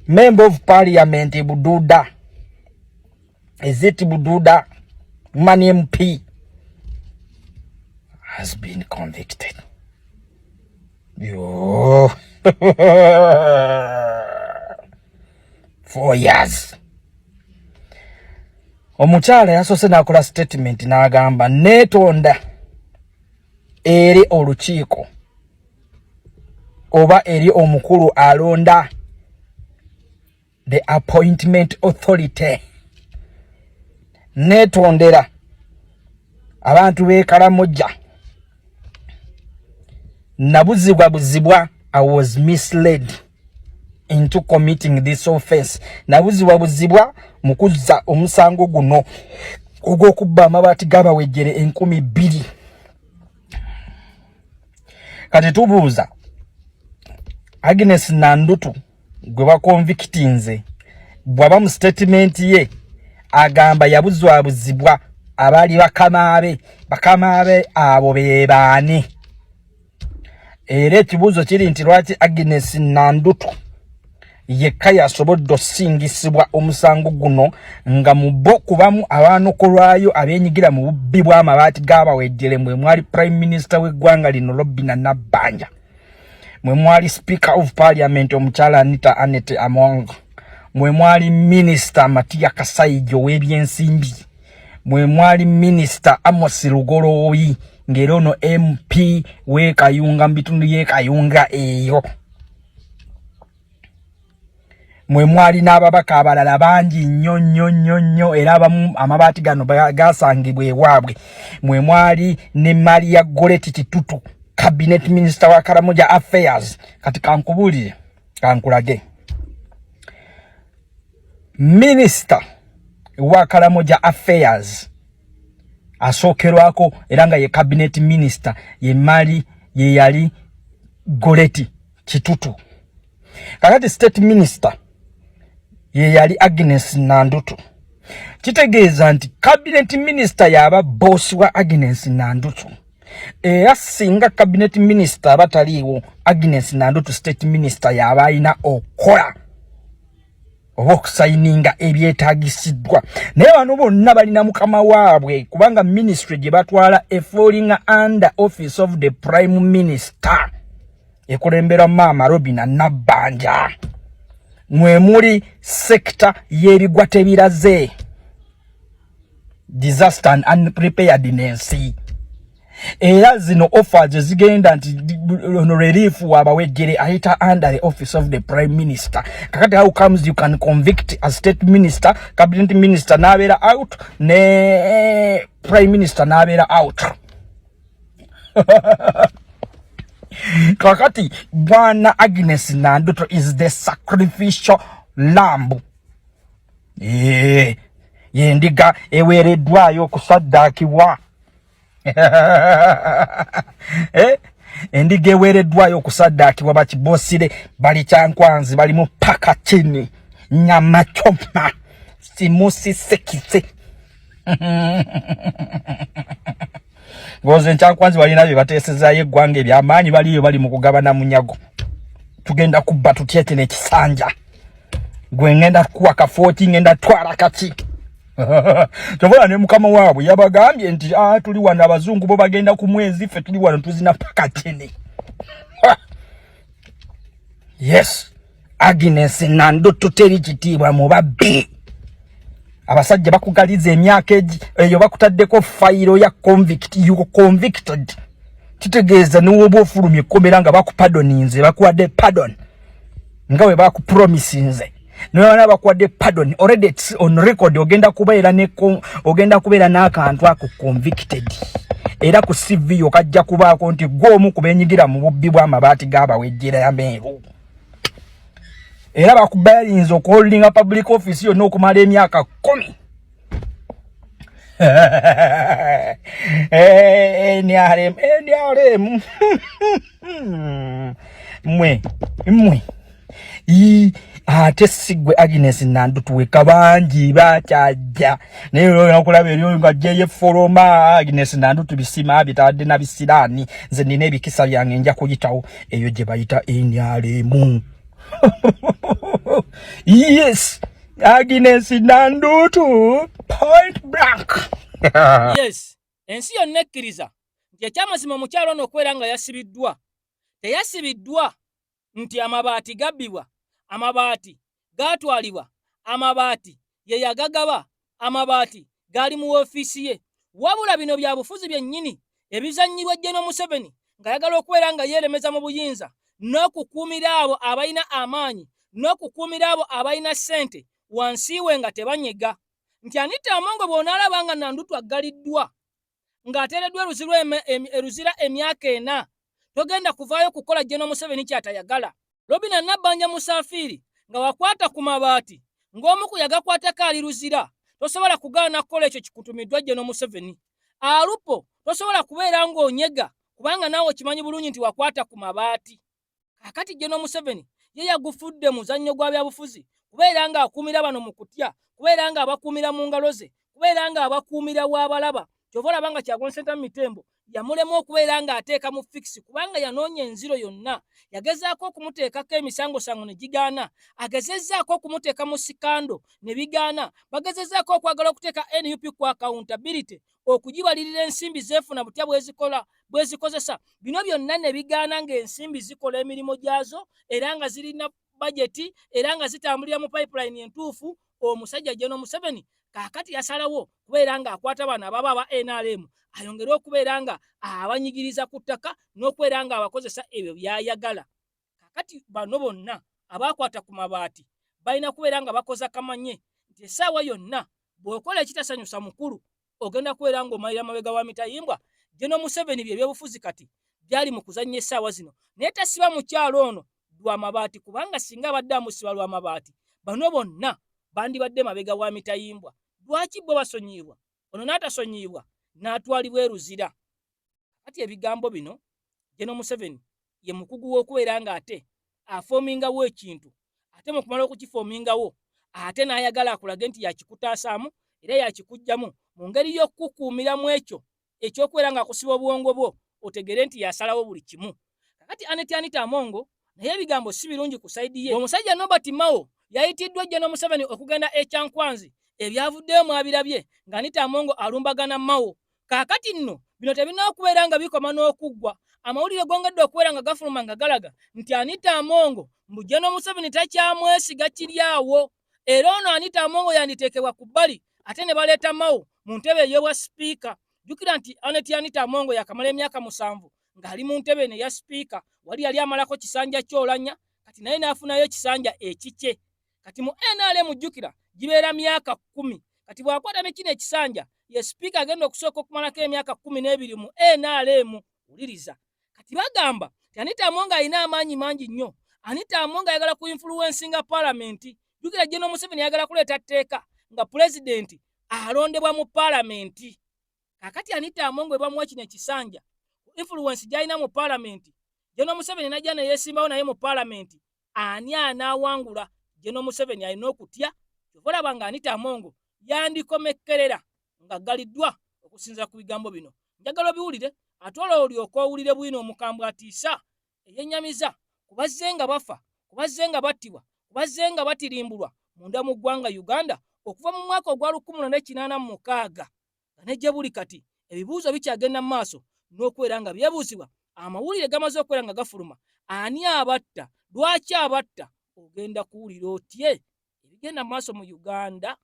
member of parliament Bududa, is it Bududa, Mani MP, has been convicted. Yo. 4 years. Omukyala yasose nakola statement n'agamba neetonda eri olukiiko oba eri omukulu alonda the appointment authority. Neetondera abantu b'e Karamoja. Nabuzibwa I was misled into committing this offense. Nabuzibwa mukuzza omusango guno ogw'okubba amabaati g'abawejjere 2,000. Kati tubuuza Agnes Nandutu gwe bakonvictinze bw'aba mu statement ye agamba yabuzibwa abaali bakamaabe abo be baani. Era ekibuuzo kiri nti lwaki Agnes Nandutu yekka yasobodde osingisibwa omusango guno nga mu bo kubamu abaanokolwayo abeenyigira mu bubbi bw'amabaati g'abawejjere mwe mwali prime minister w'eggwanga lino Robinah Nabbanja, mwe mwali speaker of parliament omukyala Anita Among, mwe mwali minister Matia Kasaijo w'ebyensimbi, mwe mwali minister Amos Lugolooyi ng'era ono MP w'e Kayunga mu bitundu y'e Kayunga eyo. Mwe mwali n'ababaka abalala bangi nnyo era abamu amabaati gano gasangibwa ewaabwe. Mwe mwali ne Maria Goretti Kitutu, cabinet minister wa Karamoja Affairs. Kati kankubulire kankulage minister wa Karamoja Affairs asookerwako era nga ye cabinet minister ye yali Goretti Kitutu. Kakati state minister ye yali Agnes Nandutu. Kitegeeza nti cabinet minister yaba boss wa Agnes Nandutu. Era singa cabinet minister bataliiwo, Agnes Nandutu state minister yaba alina okola oba okusayininga ebyetaagisiddwa. Naye bano bonna balina mukama waabwe kubanga ministry gye batwala falling under office of the prime minister ekulembera maama Robinah Nabbanja. Mwe muri sector y'ebigwate biraze, disaster and unpreparedness. Era zino offers zigenda nti relief wabawejjere ayita under the office of the prime minister. Kakati how comes you can convict a state minister, cabinet minister n'abeera out ne prime minister n'abeera out? Kakati bwana Agnes Nandutu is the sacrificial lamb. Yendiga eweereddwayo okusaddaakibwa. Endiga eweereddwayo okusaddaakibwa bakibosire bali kyankwanzi bali mu paka chini nyama choma simusi sekise Ngoze nchankwanzi walina bye bateesezayo eggwanga ebyamaanyi baliyo bali mu kugabana munyago. Tugenda kubba tutyete n'ekisanja. Gwe ngenda kuwa kafoti ngenda twala kati. Tobola ne mukama waabwe yabagambye nti tuli wano abazungu bo bagenda ku mwezi ffe tuli wano tuzina paka tene. Yes. Agnes Nandutu teri kitiibwa mu babbi. Abasajja bakugaliza emyaka eyo bakutaddeko fayiro ya convict, you convicted. Kitegeeza n'oba ofulumye ekkomera nga bakupardoninze bakuwadde pardon. Nga bwe bakupromisinze. Nona bakuwadde pardon. Already it's on record ogenda kubeera n'akantu ako convicted. Era ku CV okajja kubaako nti gw'omu ku beenyigira mu bubbi bw'amabaati g'abawejjera ya Meru. Era bakubalinze okuholdinga public office yonna okumala emyaka 10. NRM. Mwe. Ate sigwe Agnes Nandutu weka bangi bakyajja. Naye okulaba eryo nga jeye foroma Agnes Nandutu bisima bitadde na bisirani. Nze nina ebikisa byange nja kuyitawo eyo gye bayita NRM. Yes, Agnes Nandutu point blank. Yes, ensi yonna ekkiriza nti ekyamazima mukyalo ono okwera nga yasibiddwa. Teyasibiddwa nti amabaati gabbibwa, amabaati gaatwalibwa, amabaati ye yagagaba, amabaati gaali mu ofiisi ye. Wabula bino bya bufuzi byennyini ebizannyibwa General Museveni ng'ayagala okwera nga yeeremeza mu buyinza n'okukuumira abo abalina amaanyi n'okukuumira abo abalina ssente wansi we nga tebanyega. Nti Anita Among bw'onaalaba nga Nandutu aggaliddwa ng'ateereddwa eruzira emyaka 4 togenda kuvaayo kukola General Museveni ky'atayagala. Robina Nabbanja Musafiri nga wakwata ku mabaati ng'omu ku yagakwatako ali ruzira tosobola kugaana kukola ekyo kikutumiddwa General Museveni. Alupo tosobola kubeera ng'onyega kubanga naawe okimanyi bulungi nti wakwata ku mabaati. Kakati General Museveni ye yagufudde muzannyo gwa byabufuzi kubeera nga akuumira bano mu kutya, kubeera nga abakuumira mu ngalo ze, kubeera nga abakuumira w'abalaba. Kyova olaba nga Kyagulanyi Ssentamu Mitembo yamulemu okubeera nga ateeka mu fix kubanga yanoonya enziro yonna. Yagezaako okumuteekako emisangosango ne gigaana, agezezzaako okumuteeka mu sikando ne bigaana, bagezezzaako okwagala okuteeka NUP ku accountability okugibalirira ensimbi zeefuna butya bwezikozesa. Bino byonna ne bigaana ng'ensimbi zikola emirimu gyazo era nga zirina bajeti era nga zitambulira mu pipeline entuufu. Omusajja General Museveni kaakati yasalawo kubeera nga akwata bano ababa aba NRM ayongere okubeera nga abanyigiriza ku ttaka n'okubeera nga abakozesa ebyo byayagala. Kaakati bano bonna abakwata ku mabaati balina kubeera nga bakoza kamanye nti essaawa yonna bw'okola ekitasanyusa mukulu ogenda kubeera ng'omalira mabega wa mitayimbwa. General Museveni bye byobufuzi kati byali mu kuzannya essaawa zino naye tasiba mukyalo ono lwa mabaati kubanga singa abadde amusiba lwa mabaati bano bonna bandibadde mabega wa mitayimbwa. Lwaki bo basonyiibwa ono n'atasonyiibwa n'atwalibwa eruzira? Kati ebigambo bino General Museveni ye mukugu w'okubeera nga ate afoomingawo ekintu ate mu kumala okukifoomingawo ate n'ayagala akulage nti yakikutaasaamu era yakikuggyamu mu ngeri y'okukuumiramu ekyo ekyokubeera nga akusiba obwongo bwo otegere nti yasalawo buli kimu. Kakati Anita Among naye ebigambo si birungi ku sayidi ye. Omusajja Norbert Mao yayitiddwa General Museveni okugenda Kyankwanzi. Ebyavuddeyo mwabirabye nga Anita Among alumbagana Mao. Kaakati nno bino tebirina okubeera nga bikoma n'okuggwa. Amawulire gongedde okubeera nga gafuluma nga galaga nti Anita Among mbu General Museveni takyamwesiga kiri awo. Era ono Anita Among yanditeekebwa ku bbali ate ne baleeta Mao mu ntebe ey'obwa sipiika. Jjukira nti Anita Among yakamala emyaka 7 ng'ali mu ntebe ne ya sipiika. Wali yali amalako kisanja ky'olanya kati naye n'afunayo ekisanja ekikye. Kati mu NRM jjukira gibeera myaka 10. Kati bw'akwata ne kino ekisanja ye sipiika agenda okusooka okumalako emyaka 12 mu NRM. Wuliriza. Kati bagamba nti Anita Among alina amaanyi mangi nnyo. Anita Among ayagala ku influencinga paalamenti. Jjukira General Museveni ayagala kuleeta tteeka nga pulezidenti alondebwa mu paalamenti. Kakati Anita Among bwe bamuwa kino ekisanja influence gy'alina mu paalamenti, General Museveni najja ne yeesimbawo naye mu paalamenti, ani anaawangula? General Museveni alina okutya. Olaba nga Anita Among yandikomekkerera nga galiddwa okusinziira ku bigambo bino. Njagala biwulire ate olyoka owulire bwino omukambwe atiisa eyennyamiza kubazze nga bafa, kubazze nga battibwa, kubazze nga batirimbulwa munda mu ggwanga Uganda okuva mu mwaka ogwa 1886 nga ne gye buli kati ebibuuzo bikyagenda mu maaso n'okubeera nga byebuuzibwa, amawulire gamaze okubeera nga gafuluma. Ani abatta? Lwaki abatta? Ogenda kuwulira otye ebigenda mu maaso mu Uganda.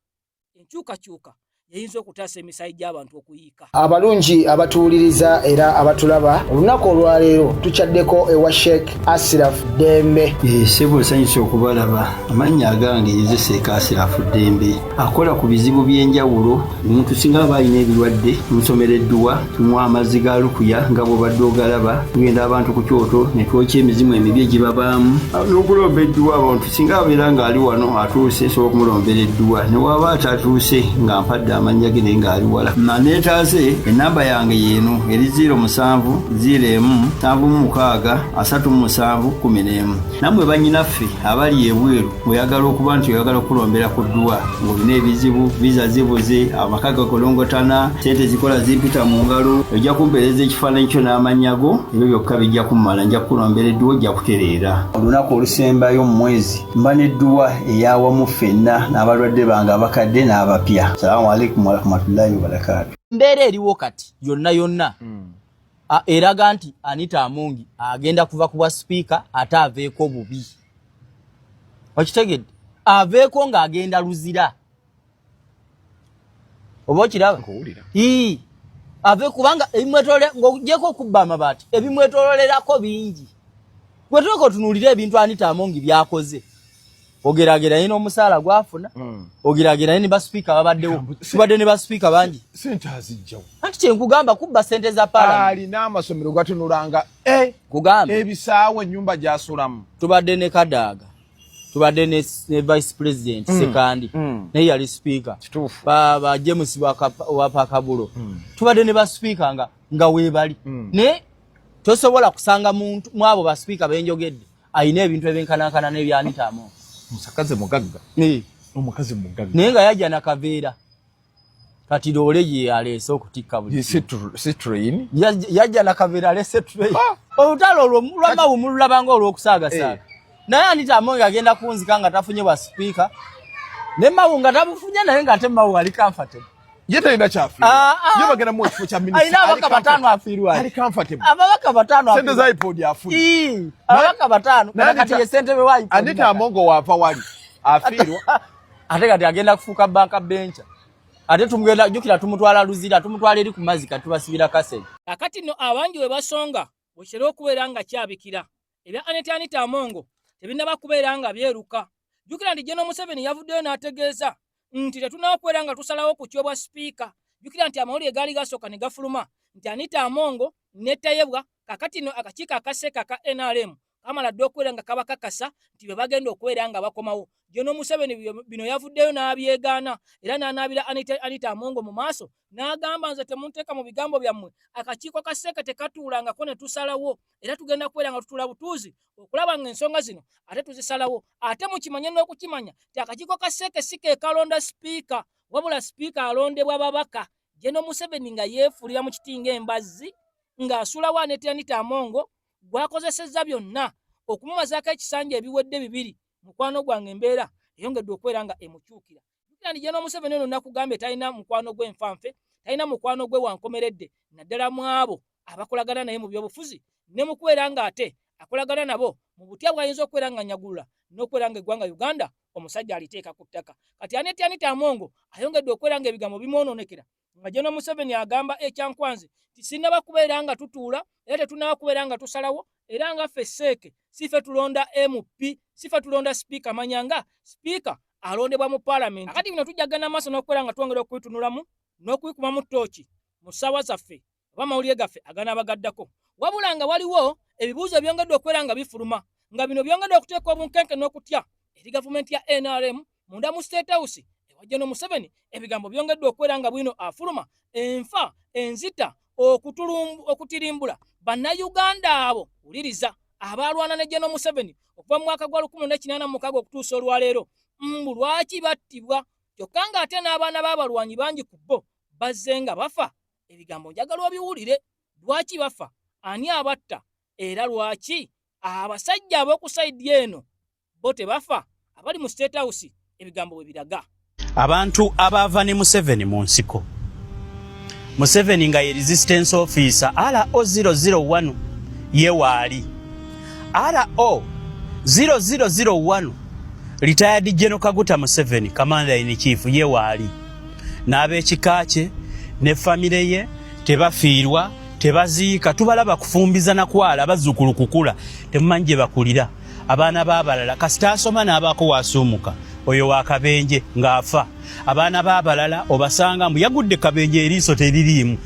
Enkyukakyuka yayinza okutaasa emisayi gy'abantu okuyiika. Abalungi abatuwuliriza era abatulaba, olunaku olwaleero tukyaddeko ewa Sheikh Ashraf Dembe. Ssebo nsanyusa okubalaba. Amannya agange Seeka Ashraf Dembe akola ku bizibu by'enjawulo. Omuntu singa aba alina ebirwadde tumusomereddwa, tumuwa amazzi ga lukuya nga bw'obadde ogalaba, tugenda abantu ku kyoto ne twokya emizimu emibi egibabaamu n'okulomba edduwa. Abantu singa abeera ng'ali wano atuuse sobola okumulombera edduwa, ne waba atatuuse nga mpadde amanya ge ngali wala manetaze enamba yange yeno eri 0707763711 namwe banyinaffe abali ebweru oyagala okuba nti oyagala okulombera ku dduwa ng'olina ebizibu visa zibuze amakaga kolongotana sente zikola zipita mu ngalo ojja kumpereza ekifaananyi kyo n'amanyago ebyo byokka bijja kumala nja kulombera edduwa ojja kutereera olunaku olusembayo mu mwezi mba n'edduwa eyawamu ffenna n'abalwadde bange abakadde n'abapya. Salaamu alaikum warahmatullahi wabarakatuh. Mbeera eriwo kati yonna eraga nti Anita Amongi agenda kuva ku bwa speaker ate aveeko bubi. Okitegedde? Aveeko ng'agenda luzira. Oba okiraba? Ave kubanga ebimwetolera ng'ogyeko okubba amabaati ebimwetololerako bingi. Kwetoko tunuulira ebintu Anita Amongi byakoze. Ogeragera yino omusaala gwafuna. Ogeragera yino baspeaker babaddewo. Tubadde ne baspeaker bangi. Sente azijjawo. Anti kye nkugamba kubba sente za parliament. Alina amasomero gatunulanga kugamba ebisaawe ennyumba gy'asulamu. Tubadde ne Kadaga. Tubadde ne vice president Sekandi. Ne yali speaker. Ba James wa Pakabulo. Tubadde ne ba speaker nga weebali. Ne tosobola kusanga muntu mwabo ba speaker benjogedde. Ayina ebintu ebinkanankana n'ebya Anita Amongi. Musakaze mugagga. Omukazi mugagga. Naye nga yajja na kaveera. Kati doole ye aleese okutikka buli. Citrain. Yajja na kaveera aleese train. Olutalo lwamawu mululabanga olw'okusaagasaaga. Naye Anita Amongi agenda kunzika nga tafunye bwa speaker. Ne mawu nga tabufunye naye nga ate mawu ali comfortable. Yeta ina chafi. Yo bagenda mu kifo kya minister. Aina abaka batano afiirwa. Ali comfortable. Abaka batano afiirwa. Sente za iPod afuirwa. Abaka batano. Nakati ye sente be wa iPod. Anita Amongi wava wali. Afiirwa. Ate kati agenda kufuuka banka bencha. Ate tumugenda jukira tumutwala luzira tumutwala eri ku mazzi katubasibira kasente. Akati no abangi we basonga bwekero okubeera nga kyabikira. Ebya Anita Amongi tebinaba kubeera nga byeruka. Jukira ndi General Museveni yavuddeyo n'ategeeza nti tetunaba kubeera nga tusalawo ku kyobwa speaker. Jukira nti amawulire gaali gasooka ne gafuluma nti Anita Amongi netayebwa kakati no akakiiko akaseeka ka NRM kamala dde okubeera nga kabakakasa nti be bagenda okubeera nga bakomawo. General Museveni bino yavuddeyo n'abyegaana era n'anaabira Anita Amongi mu maaso n'agamba nze temunteeka mu bigambo byammwe akakiiko kaseeka tekatuulangako ne tusalawo era tugenda kubeera nga tutuula butuuzi okulaba ng'ensonga zino ate tuzisalawo. Ate mukimanye n'okukimanya ti akakiiko kaseeka si ke kalonda speaker wabula speaker alondebwa babaka. General Museveni nga yeefuulira mu kiti ng'embazzi ng'asulawo Anita Amongi gwakozesezza byonna okumumazaako ekisanja ebiwedde 2 mukwano gwange embeera eyongedde okubeera nga emukyukira. Jukira General Museveni ono nakugambye talina mukwano gwe nfanfe, talina mukwano gwe wankomeredde naddala mu abo abakolagana naye mu byobufuzi ne mu kubeera nga ate akolagana nabo mu butya bw'ayinza okubeera nga nyagulula n'okubeera nga eggwanga Uganda omusajja aliteeka ku ttaka. Kati Anita Amongi ayongedde okubeera nga ebigambo bimwononekera nga General Museveni agamba ekyankwanze tisinaba kubeera nga tutuula era tetunaba kubeera nga tusalawo era nga ffe seeke sife tulonda MP sife tulonda speaker manyanga speaker alondebwa mu parliament. Akati bino tujjagana maaso n'okubeera nga twongera okubitunulamu n'okubikumamu ttooki mu ssaawa zaffe oba mawulire gaffe aganaabagaddako wabula nga waliwo ebibuuzo byongedde okubeera nga bifuluma nga bino byongedde okuteeka obunkenke n'okutya eri gavumenti ya NRM munda mu State House ewa General Museveni ebigambo byongedde okubeera nga bwino afuluma enfa enzita okutirimbula bannayuganda abo wuliriza abalwana ne General Museveni okuva mu mwaka gwa 1986 okutuusa olwaleero lwaki battibwa kyokka nga ate n'abaana b'abalwanyi bangi ku bo bazzenga bafa ebigambo njagala obiwulire lwaki bafa ani abatta era lwaki abasajja ab'okusaidi eno bo tebafa abali mu State House ebigambo bwe biraga abantu abava ne Museveni mu nsiko Museveni nga ye resistance officer RO001 ye waali RO0001 retired General Kaguta Museveni commander in chief ye waali n'ab'ekika kye ne famire ye tebafiirwa tebaziika tubalaba kufumbiza na kwala bazzukulu kukula temumanyi gye bakulira abaana b'abalala kasita asoma n'abaako waasuumuka oyo wa Kabenje ng'afa abaana b'abalala obasanga mu yagudde Kabenje eriiso teririimu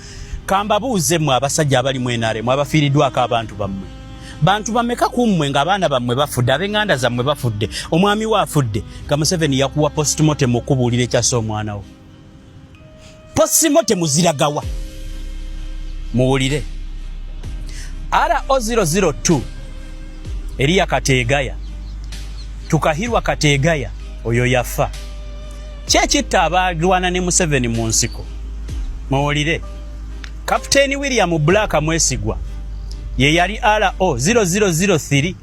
kambabuuze mmwe abasajja abali mu NRM abafiiriddwako abantu bammwe bantu bameka kummwe ng'abaana bammwe bafudde ab'enganda zammwe bafudde omwami we afudde nga Museveni yakuwa postmortem okubuulira ekyasa omwana wo postmortem ziragawa muwulire RO002 Elia Kategaya tukahirwa Kategaya oyo yafa kyekitta abalwana ne Museveni mu nsiko muwulire Captain William Black Mwesigwa ye yali RO0003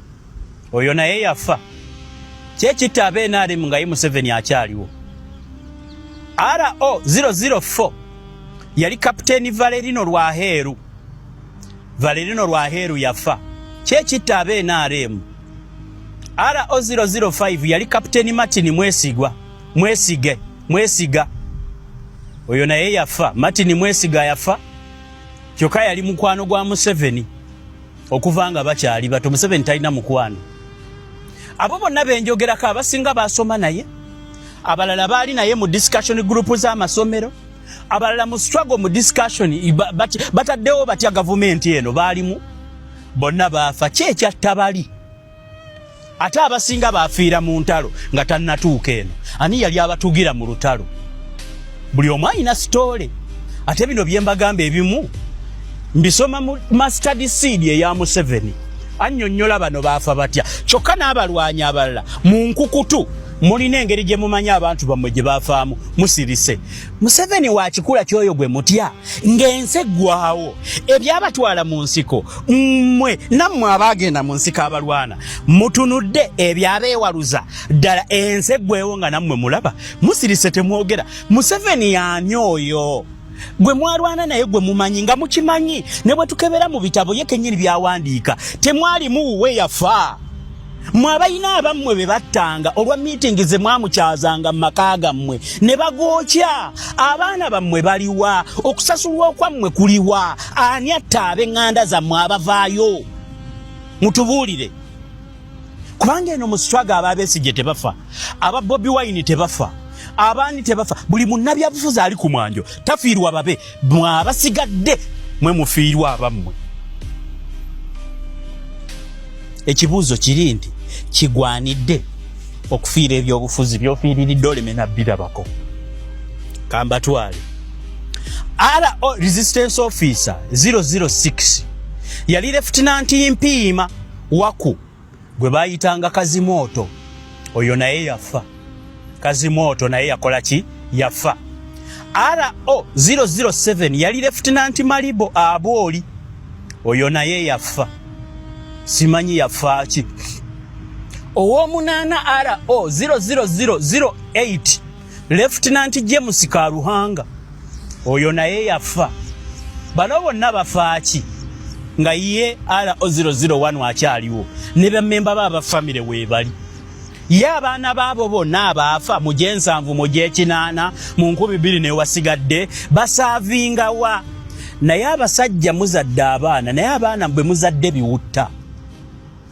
oyo naye yafa kyekitta abenaali nga ye Museveni akyaliwo RO004 yali Captain Valerino Lwaheru yafa kyekitta abenaali RO005 yali Captain Martin Mwesiga oyo naye yafa Martin Mwesiga yafa kyokka yali mukwano gwa Museveni okuvanga bakyali bato Museveni talina mukwano abo bonna benjogerako abasinga basoma naye abalala baali naye mu discussion group z'amasomero abalala mu struggle mu discussion bataddewo batya gavumenti eno baalimu bonna baafa kyekyatta bali ate abasinga bafiira mu ntalo nga tannatuuka eno ani yali abatugira mu lutalo buli omu alina sitole ate bino bye mbagamba ebimu mbisoma mu mustard seed eya Museveni annyonnyola bano baafa batya kyokka n'abalwanyi abalala mu nkukutu mulina engeri gye mumanya abantu bammwe gye baafaamu musirise Museveni wa kikula kyoyo gwe mutya ng'ensi eggwawo ebyabatwala mu nsiko mmwe nammwe abaagenda mu nsiko abalwana mutunudde ebyabeewaluza ddala ensi eggwewo nga nammwe mulaba musirise temwogera Museveni y'ani oyo gwe mwalwana naye gwe mumanyi nga mukimanyi ne bwe tukebera mu bitabo ye kennyini byawandiika temwalimu wuwe yafa mwabayina abammwe be battanga olwa meeting ze mwamukyazanga mu maka gammwe ne bagookya abaana bammwe baliwa okusasulwa okwammwe kuliwa ani atta ab'enganda zammwe abavaayo mutubuulire kubanga eno mu struggle ababesigye tebafa aba Bobi Wine tebafa abaani tebafa buli munnabyabufuzi ali ku mwanjo tafiirwa babe mwabasigadde mwe mufiirwa abammwe ekibuuzo kiri nti kigwanidde okufiira ebyobufuzi byofiiriridde oleme nabbirabako kambatwale RO resistance officer 006 yali Lieutenant Mpiima Waku gwe bayitanga Kazimoto oyo naye yafa Kazimoto naye yakola ki yafa RO 007 yali Lieutenant Malibo Aboli oyo naye yafa simanyi yafa ki owomunana RO 00008 Lieutenant James Karuhanga oyo naye yafa bano bonna bafa ki nga ye RO 001 akyaliwo ne bammemba baba family weebali ye abaana baabo bonna abaafa mu gyensanvu mu gyekinaana mu 2000 wasigadde basaavingawa naye abasajja muzadde abaana naye abaana bwe muzadde biwutta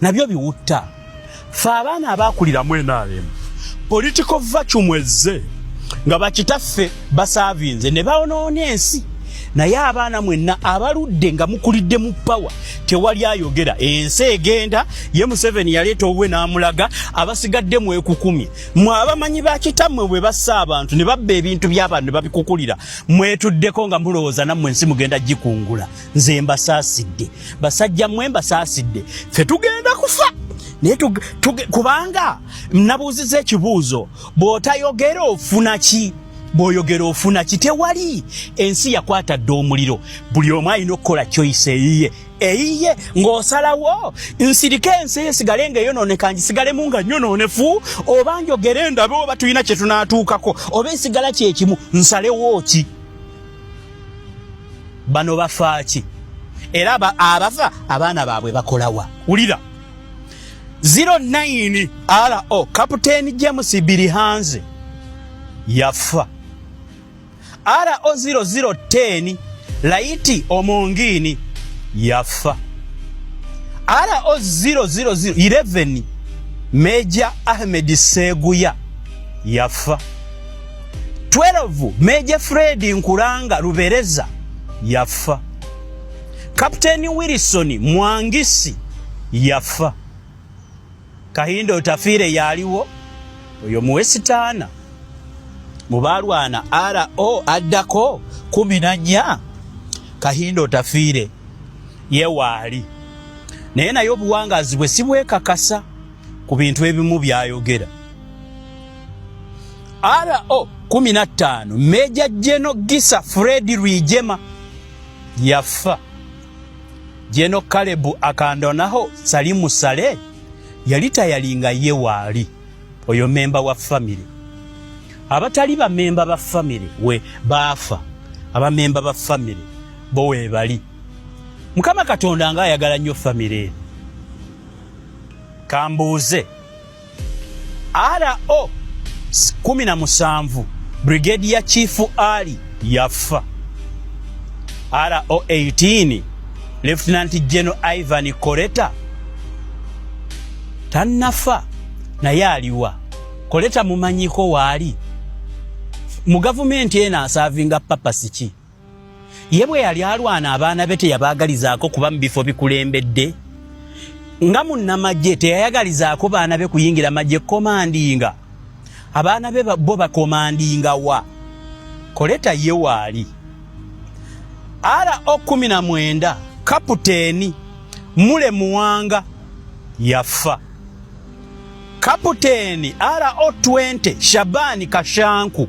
nabyo biwutta fe abaana abaakulira mu NRM political virtue mwezze nga bakitaffe basaavinze ne bawonoona ensi naye abaana mwenna abaludde nga mukulidde mu power tewali ayogera ensi egenda ye Museveni yaleeta owe n'amulaga abasigadde mwekukumye mwe abamanyi bakitammwe bwe bassa abantu ne babba ebintu by'abantu ne babikukulira mwetuddeko nga mulowooza nammwe ensi mugenda gikungula nze mbasaasidde basajja mmwe mbasaasidde ffe tugenda kufa naye kubanga nabuuziza ekibuuzo bw'otayogera ofuna ki boyogera ofuna kitewali ensi yakwatadde omuliro buli omu alina okukola choice eyiye ng'osalawo nsirike ensi esigale ng'eyonooneka ngisigale nga nnyonoonefu oba njogere ndabe oba tulina kye tunaatuukako oba esigala kyekimu nsalewo ki bano bafa ki era abafa abaana baabwe bakolawa wulira 09 RO Kapiteeni James Birihanze yafa RO 0010 Laiti Omongini yafa RO 00011 Major Ahmed Seguya yafa 12 Major Fred Nkuranga Rubereza yafa Kapiteeni Wilson Mwangisi yafa Kahindo Tafire yaliwo oyo muwesitaana mubalwana RO addako 14 Kahindo Tafire yewaali naye naye obuwangazi bwe si bwekakasa ku bintu ebimu byayogera RO 15 Major General Gisa Fred Rwijema yafa General Kalebu Akandonaho Salimu Sale yalita yalinga yewaali oyo memba wa family abatali ba memba ba family we bafa aba memba ba family bo we bali Mukama Katonda nga ayagala nnyo family kambuuze RO 17 Brigadier Chief Ali yafa RO 18 Lieutenant General Ivan Koleta tannafa naye aliwa Koleta mumanyiko waali mu gavumenti ena asavinga papa siki yebwe yali alwana abaana be teyabaagalizaako kuba mu bifo bikulembedde nga munnamagye teyayagalizaako baana be kuyingira magye komandinga abaana be bo bakomandinga wa Koleta ye waali RO 19 Kapiteeni Mule Muwanga yafa Kapiteeni RO 20 Shabani Kashanku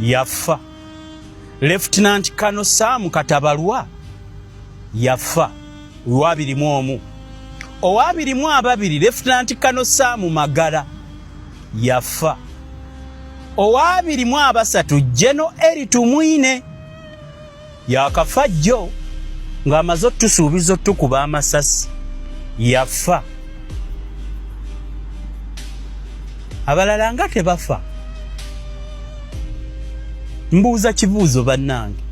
yafa Lieutenant Kano Sam Katabalwa yafa Wabirimu omu owabirimu ababiri Lieutenant Kano Sam Magara yafa owabirimu abasatu General Eritu Mwine yakafa jjo ng'amaze otusuubiza otukuba amasasi yafa abalala nga tebafa mbuuza kibuuzo bannange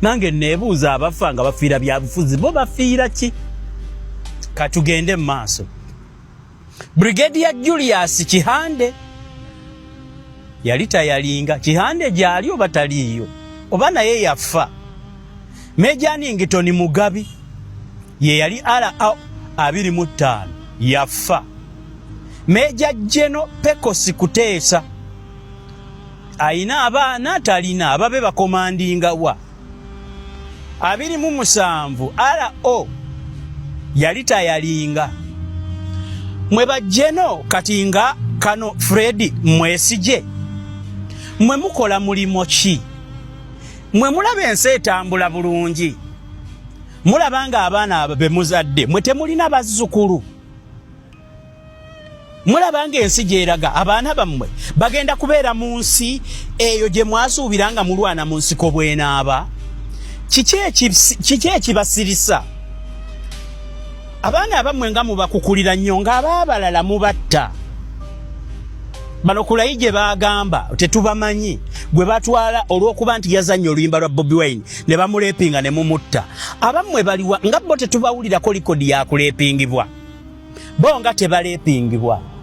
nange neebuuza abafa nga bafiira bya bufuzi bo bafiira ki katugende mu maaso Brigadier Julius Kihande yali tayalinga Kihande gyali oba taliiyo oba naye yafa Major Ningitoni Mugabi ye yali RO 25 yafa Major General Pekosi Kuteesa aina abaana talina ababe bakomandinga wa 27 RO yali tayalinga mwe bajeno katinga Kano Fred Mwesije mwe mukola mulimo ki mwe mulaba ensi etambula bulungi mulabanga abaana ababe muzadde mwe temulina bazzukulu mulabanga ensi gyeraga abaana bammwe bagenda kubeera mu nsi eyo gye mwasuubiranga mulwana mu nsiko bwenaaba kiki ekibasirisa abaana abammwe nga mubakukulira nnyo ng'abaabalala mubatta bano kulayi gye baagamba tetubamanyi gwe batwala olw'okuba nti yazannya oluyimba lwa Bobi Wine ne bamuleepinga ne mumutta abammwe baliwa nga bo tetubawulirako likodi yakuleepingibwa bo nga tebaleepingibwa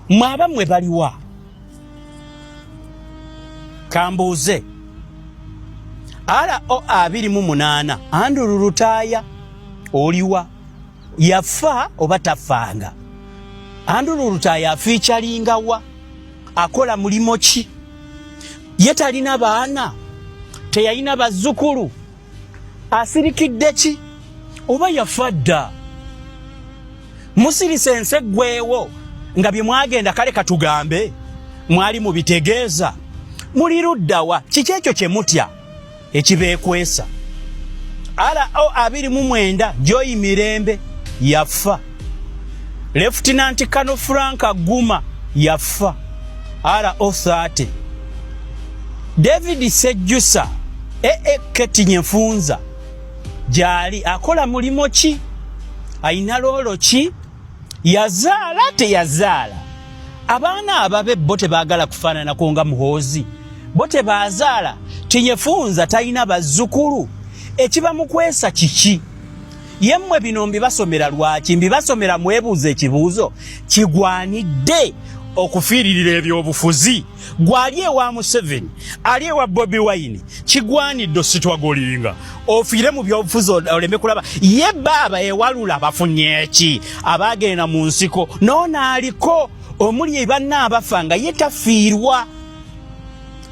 mwe abammwe baliwa kambuuze RO 28 Andrew Lutaaya oliwa yafa oba tafanga Andrew Lutaaya featuringa wa akola mulimo ki ye talina baana teyalina bazzukulu asirikidde ki oba yafa dda musirise ensi eggweewo nga bye mwagenda kale katugambe mwali mubitegeeza muli luddawa kiki ekyo kye mutya ekibeekwesa. RO 29 Joy Mirembe yafa. Lieutenant Colonel Frank Aguma yafa. RO 30 David Sejusa Ketinye Nfunza jali akola mulimo ki, ayina lolo ki, yazaala teyazaala. Abaana ababe bo tebaagala kufaanana konga Muhoozi, bo tebazaala. Tinyefunza talina bazzukulu. Ekiba mu kwesa kiki? Yemmwe bino mbibasomera lwaki? Mbibasomera mwebuuza ekibuuzo kigwanidde okufiiririra ebyobufuzi. Gwali ewa Museveni, ali ewa Bobi Wine, kigwanidde ositwagolinga ofiire mu byobufuzi oleme kulaba ye baba ewalula bafunye eki abagenda mu nsiko noona aliko omuli banna abafa nga ye tafiirwa.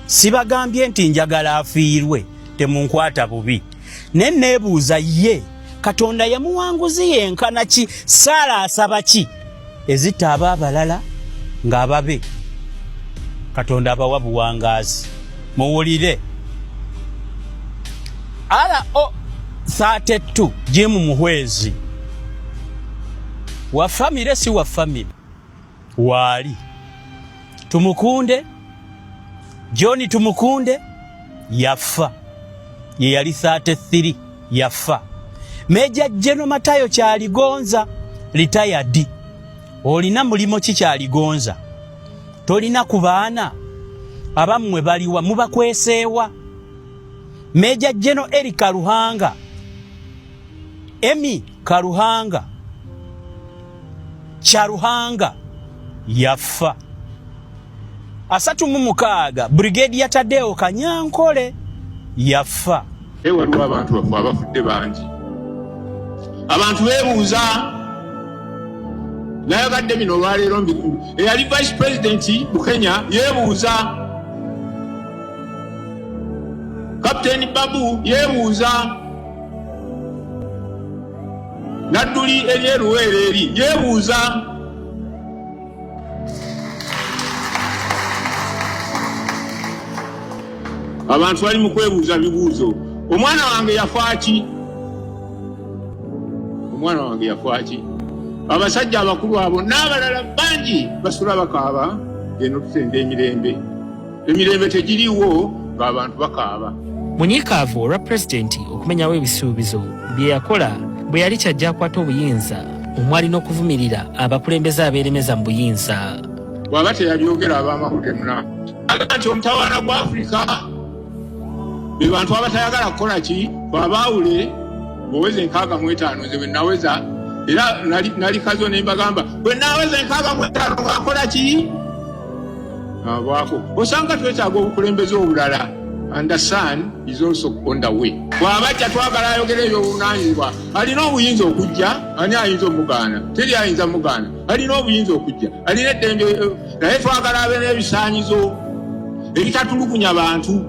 Sibagambye nti njagala afiirwe temunkwata bubi, ne neebuuza ye Katonda yamuwanguzi yenkana ki, Saala asaba ki ezita abalala ng'ababe Katonda abawa buwangaazi. Muwulire RO 32 Jim Muhwezi wa famire si wa famire wali Tumukunde John Tumukunde yafa, ye yali 33 yafa. Meja General Matayo Kyaligonza retired. Olina mulimo ki Kyaligonza? Tolina ku baana abammwe baliwa mubakweseewa. Meja General Eri Karuhanga, Emi Karuhanga, Kyaruhanga yafa. 36 Brigadier Tadeo Kanyankole yafa. Waliwo abantu bafu abafudde bangi. Abantu beebuuza nayagadde bino olwaleero eyali vice president mu Kenya yeebuuza, Captain Babu yeebuuza, Nadduli eryeruweere eri yeebuuza. Abantu bali mu kwebuuza bibuuzo. Omwana wange yafa ki? Omwana wange yafa ki? Abasajja abakulu abo n'abalala bangi basula bakaaba eno tusenda emirembe. Emirembe tegiriwo ng'abantu bakaaba. Munyikaavu olwa pulezidenti okumenyawo ebisuubizo bye yakola bwe yali kyajja akwata obuyinza omwalina okuvumirira abakulembeze abeeremeza mu buyinza. Bw'aba teyabyogera ab'amakutemuna agamba nti omutawaana gwa Afrika be bantu abatayagala kukola ki babaawule bw'oweza 65 nze bwe naweza era nali kazo ne mbagamba bwe naweza 65 ngakola ki abwako osanga twetaaga obukulembeze obulala and the sun is also on the way. Bw'abajja twagala ayogera ebyobuvunaanyizibwa alina obuyinza okujja, ani ayinza omugaana? Teri ayinza mugaana, alina obuyinza okujja, alina eddembe, naye twagala abe n'ebisaanyizo ebitatulugunya bantu.